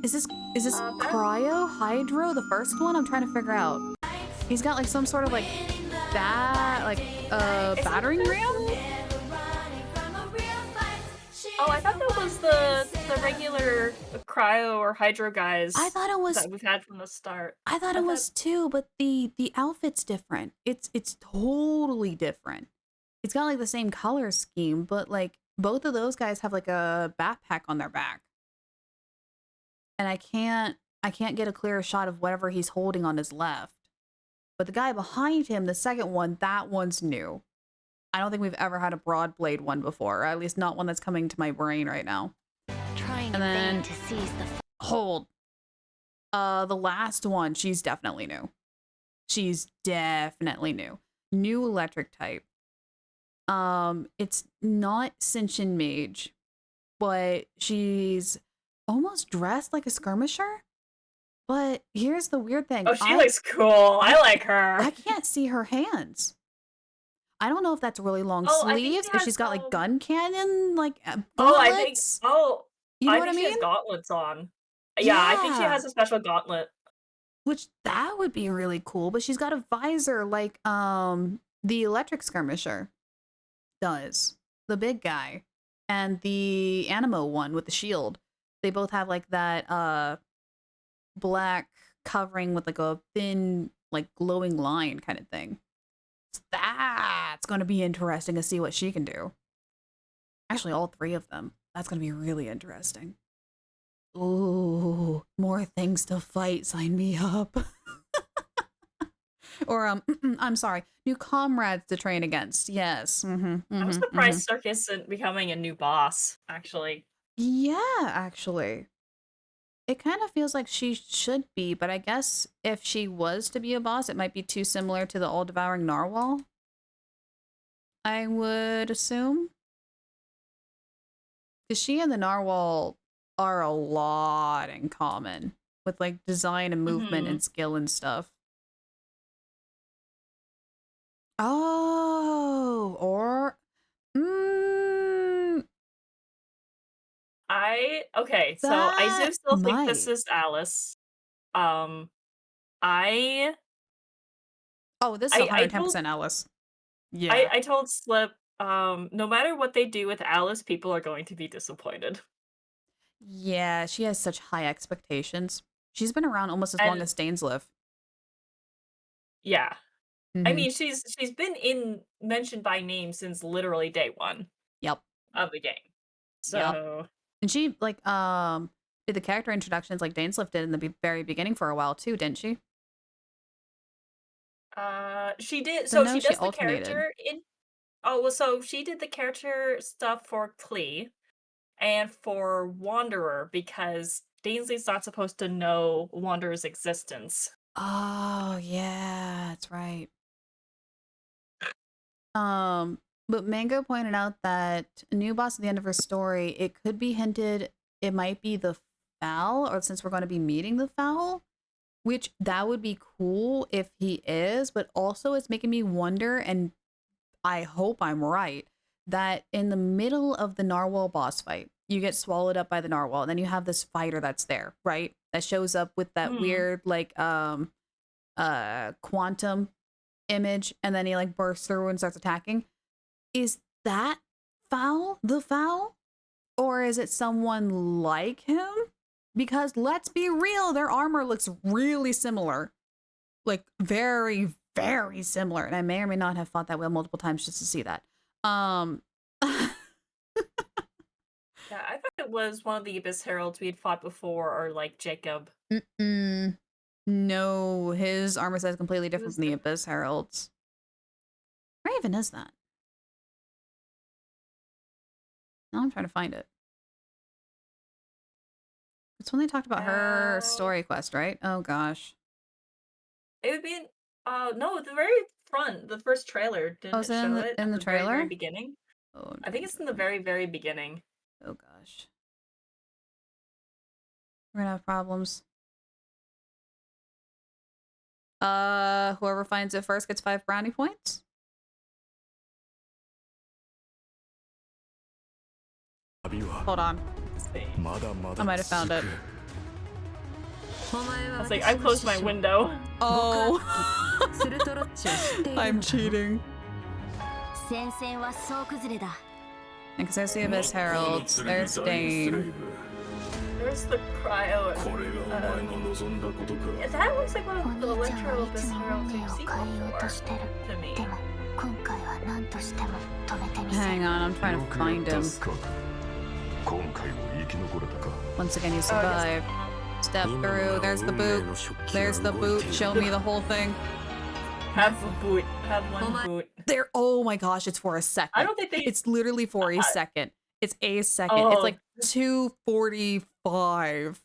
Is this Cryo Hydro, the first one? I'm trying to figure out. He's got like some sort of like battering ram? Oh, I thought that was the regular Cryo or Hydro guys. I thought it was that we've had from the start. I thought it was too, but the outfit's different. It's totally different. It's got like the same color scheme, but like both of those guys have like a backpack on their back. And I can't get a clear shot of whatever he's holding on his left. But the guy behind him, the second one, that one's new. I don't think we've ever had a broad blade one before, or at least not one that's coming to my brain right now. Trying And then to seize the hold. The last one, she's definitely new. She's definitely new. New electric type. It's not Sentient Mage, but she's almost dressed like a skirmisher. But here's the weird thing. Oh, she looks cool. I like her. I can't see her hands. I don't know if that's really long sleeves, if she's got like gun cannon, like gauntlets. You know what I mean? She has gauntlets on. Yeah, I think she has a special gauntlet. Which that would be really cool, but she's got a visor like the electric skirmisher does. The big guy. And the Animo one with the shield. They both have like that black covering with like a thin, like glowing line kind of thing. That's going to be interesting to see what she can do. Actually, all three of them. That's going to be really interesting. Ooh, more things to fight. Sign me up. Or, I'm sorry, new comrades to train against. Yes. I'm surprised Cirque isn't becoming a new boss, actually. Yeah, actually. It kind of feels like she should be, but I guess if she was to be a boss, it might be too similar to the all-devouring narwhal. I would assume. Because she and the narwhal are a lot in common with like design and movement and skill and stuff. Oh, or so I do still think this is Alice. Oh, this is 110% Alice. Yeah. I told Slip no matter what they do with Alice, people are going to be disappointed. Yeah, she has such high expectations. She's been around almost as long as Dainsleif. Yeah. I Mhm. mean, she's been mentioned by name since literally day one. Yep. Of the game. Yep. So And she did the character introductions like Dainsleif did in the very beginning for a while too, didn't she? she did. So So no, she she does the alternated. character in. Oh well, so she did the character stuff for Klee and for Wanderer because Dainsleigh's not supposed to know Wanderer's existence. Oh yeah, that's right. But Mango pointed out that a new boss at the end of her story, it could be hinted it might be the Fowl, or since we're going to be meeting the Fowl, which that would be cool if he is, but also it's making me wonder, and I hope I'm right, that in the middle of the narwhal boss fight, you get swallowed up by the narwhal, and then you have this fighter that's there, right? That shows up with that weird like quantum image, and then he like bursts through and starts attacking. Is that Fowl the Fowl? Or is it someone like him? Because let's be real, their armor looks really similar. Like very, very similar. And I may or may not have fought that whale multiple times just to see that. Yeah, I thought it was one of the Abyss Heralds we had fought before, or like Jacob. No, his armor set is completely different from the Abyss Heralds. Where even is that? Now I'm trying to find it. It's when they talked about her story quest, right? Oh gosh. It would be in, no, the very front, the first trailer didn't is it it show in it the at the trailer? very beginning? Oh, I think it's in the very, very beginning. Oh gosh. We're gonna have problems. Whoever finds it first gets 5 brownie points. Hold on. I might have found it. I was like, I closed my window. Oh. I'm cheating. Because I see Abyss Heralds. There's Dane. There's the cryo. That looks like one of the Electro Abyss Heralds we've seen before to me. Hang on, I'm trying to find him. Once again, you survive. Step through. There's the boot. There's the boot. Show me the whole thing. Have a boot. Have one boot. There. Oh my gosh, it's for a second. I don't think they. It's literally for a second. It's a second. Oh. It's like 2:45.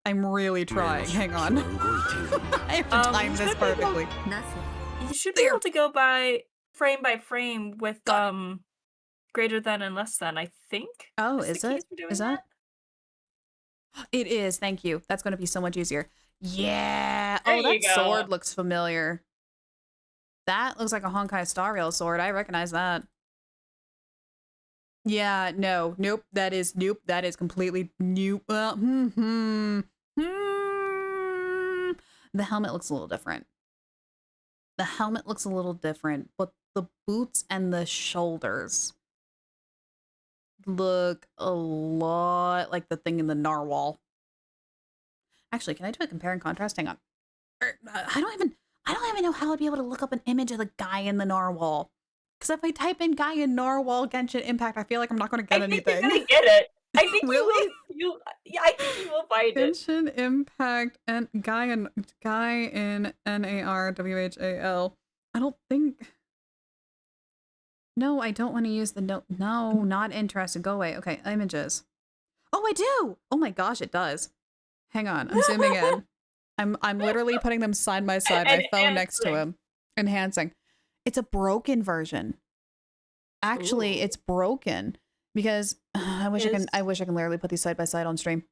I'm really trying. Hang on. I have to time this perfectly. You should be able to go by frame with greater than and less than, I think. Oh, is it? Is that? It is. Thank you. That's going to be so much easier. Yeah. There oh, that you go. sword looks familiar. That looks like a Honkai Star Rail sword. I recognize that. Yeah, no. Nope. That is completely new. The helmet looks a little different. The helmet looks a little different, but the boots and the shoulders look a lot like the thing in the narwhal. Actually, can I do a compare and contrast? Hang on. I don't even know how I'd be able to look up an image of the guy in the narwhal. Because if I type in guy in narwhal Genshin Impact, I feel like I'm not going to get anything. I think you're gonna get it. I think really? I think you will find it. Genshin Impact and guy in NARWHAL. I don't think. No, I don't want to use the no, not interested. Go away. Okay, images. Oh, I do. Oh my gosh, it does. Hang on, I'm zooming in. I'm literally putting them side by side. My phone next to him, enhancing. It's a broken version. Actually, it's broken because I wish I can literally put these side by side on stream.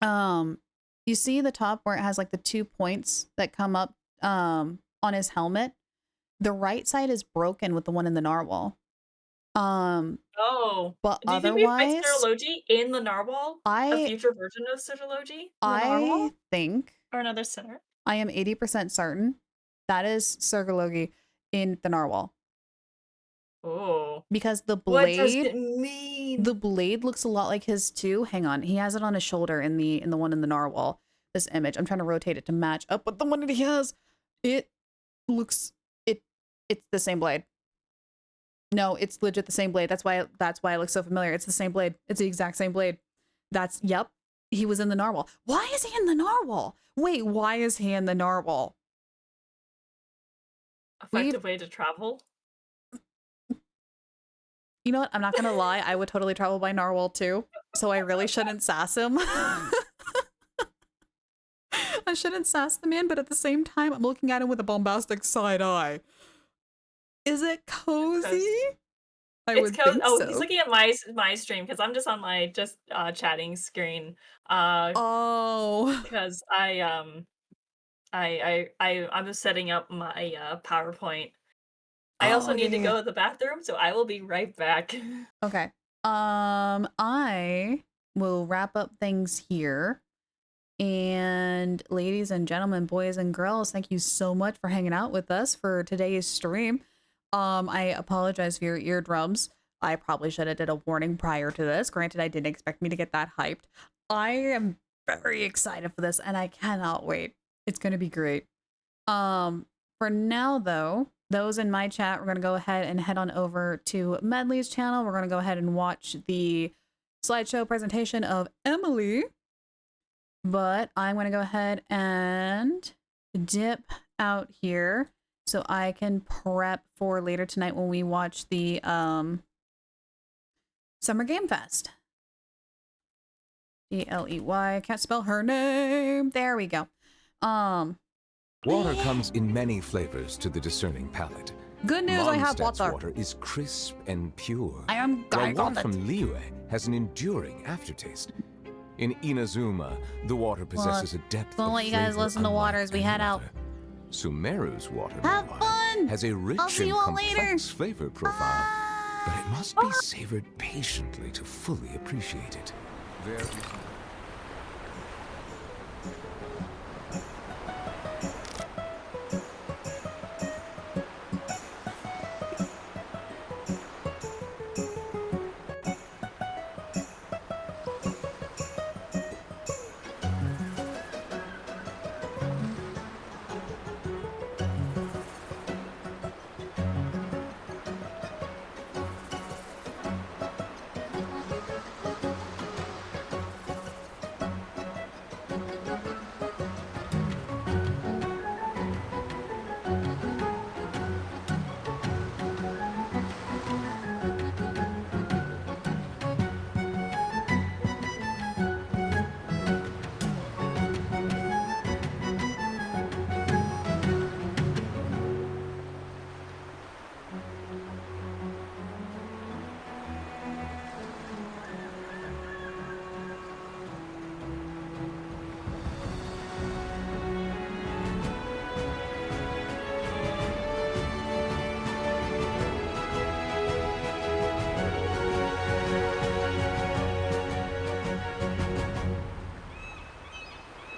You see the top where it has like the 2 points that come up on his helmet. The right side is broken with the one in the narwhal. Oh, but do you otherwise, think we fight Serology in the narwhal? A future version of Serology? I think, or another center. I am 80% certain that is Serology in the narwhal. Oh. Because the What does blade, it mean? the blade looks a lot like his too. Hang on, he has it on his shoulder in the one in the narwhal. This image, I'm trying to rotate it to match up with the one that he has. It looks it's the same blade. No, it's legit the same blade. That's why it looks so familiar. It's the same blade. It's the exact same blade. Yep. He was in the narwhal. Why is he in the narwhal? Wait, why is he in the narwhal? Effective way to travel? You know what? I'm not gonna lie. I would totally travel by narwhal too. So I really shouldn't sass him. I shouldn't sass the man, but at the same time, I'm looking at him with a bombastic side eye. Is it cozy? I would think so. He's looking at my stream because I'm just on my chatting screen. Because I'm just setting up my PowerPoint. I also need to go to the bathroom, so I will be right back. Okay. I will wrap up things here. And ladies and gentlemen, boys and girls, thank you so much for hanging out with us for today's stream. I apologize for your eardrums. I probably should have did a warning prior to this. Granted, I didn't expect me to get that hyped. I am very excited for this and I cannot wait. It's going to be great. For now though, those in my chat, we're going to go ahead and head on over to Medley's channel. We're going to go ahead and watch the slideshow presentation of Emily. But I'm going to go ahead and dip out here so I can prep for later tonight when we watch the Summer Game Fest. D-L-E-Y. I can't spell her name. There we go. Water comes in many flavors to the discerning palate. Good news, I have Mondstadt's water. water is crisp and pure. I While got water it. from Liyue has an enduring aftertaste. In Inazuma, the water possesses a depth We'll of let you guys flavor listen to water as we head out. Sumeru's water, Have meanwhile, fun! has a rich I'll see and you all later. complex flavor profile, but it must be savored patiently to fully appreciate it.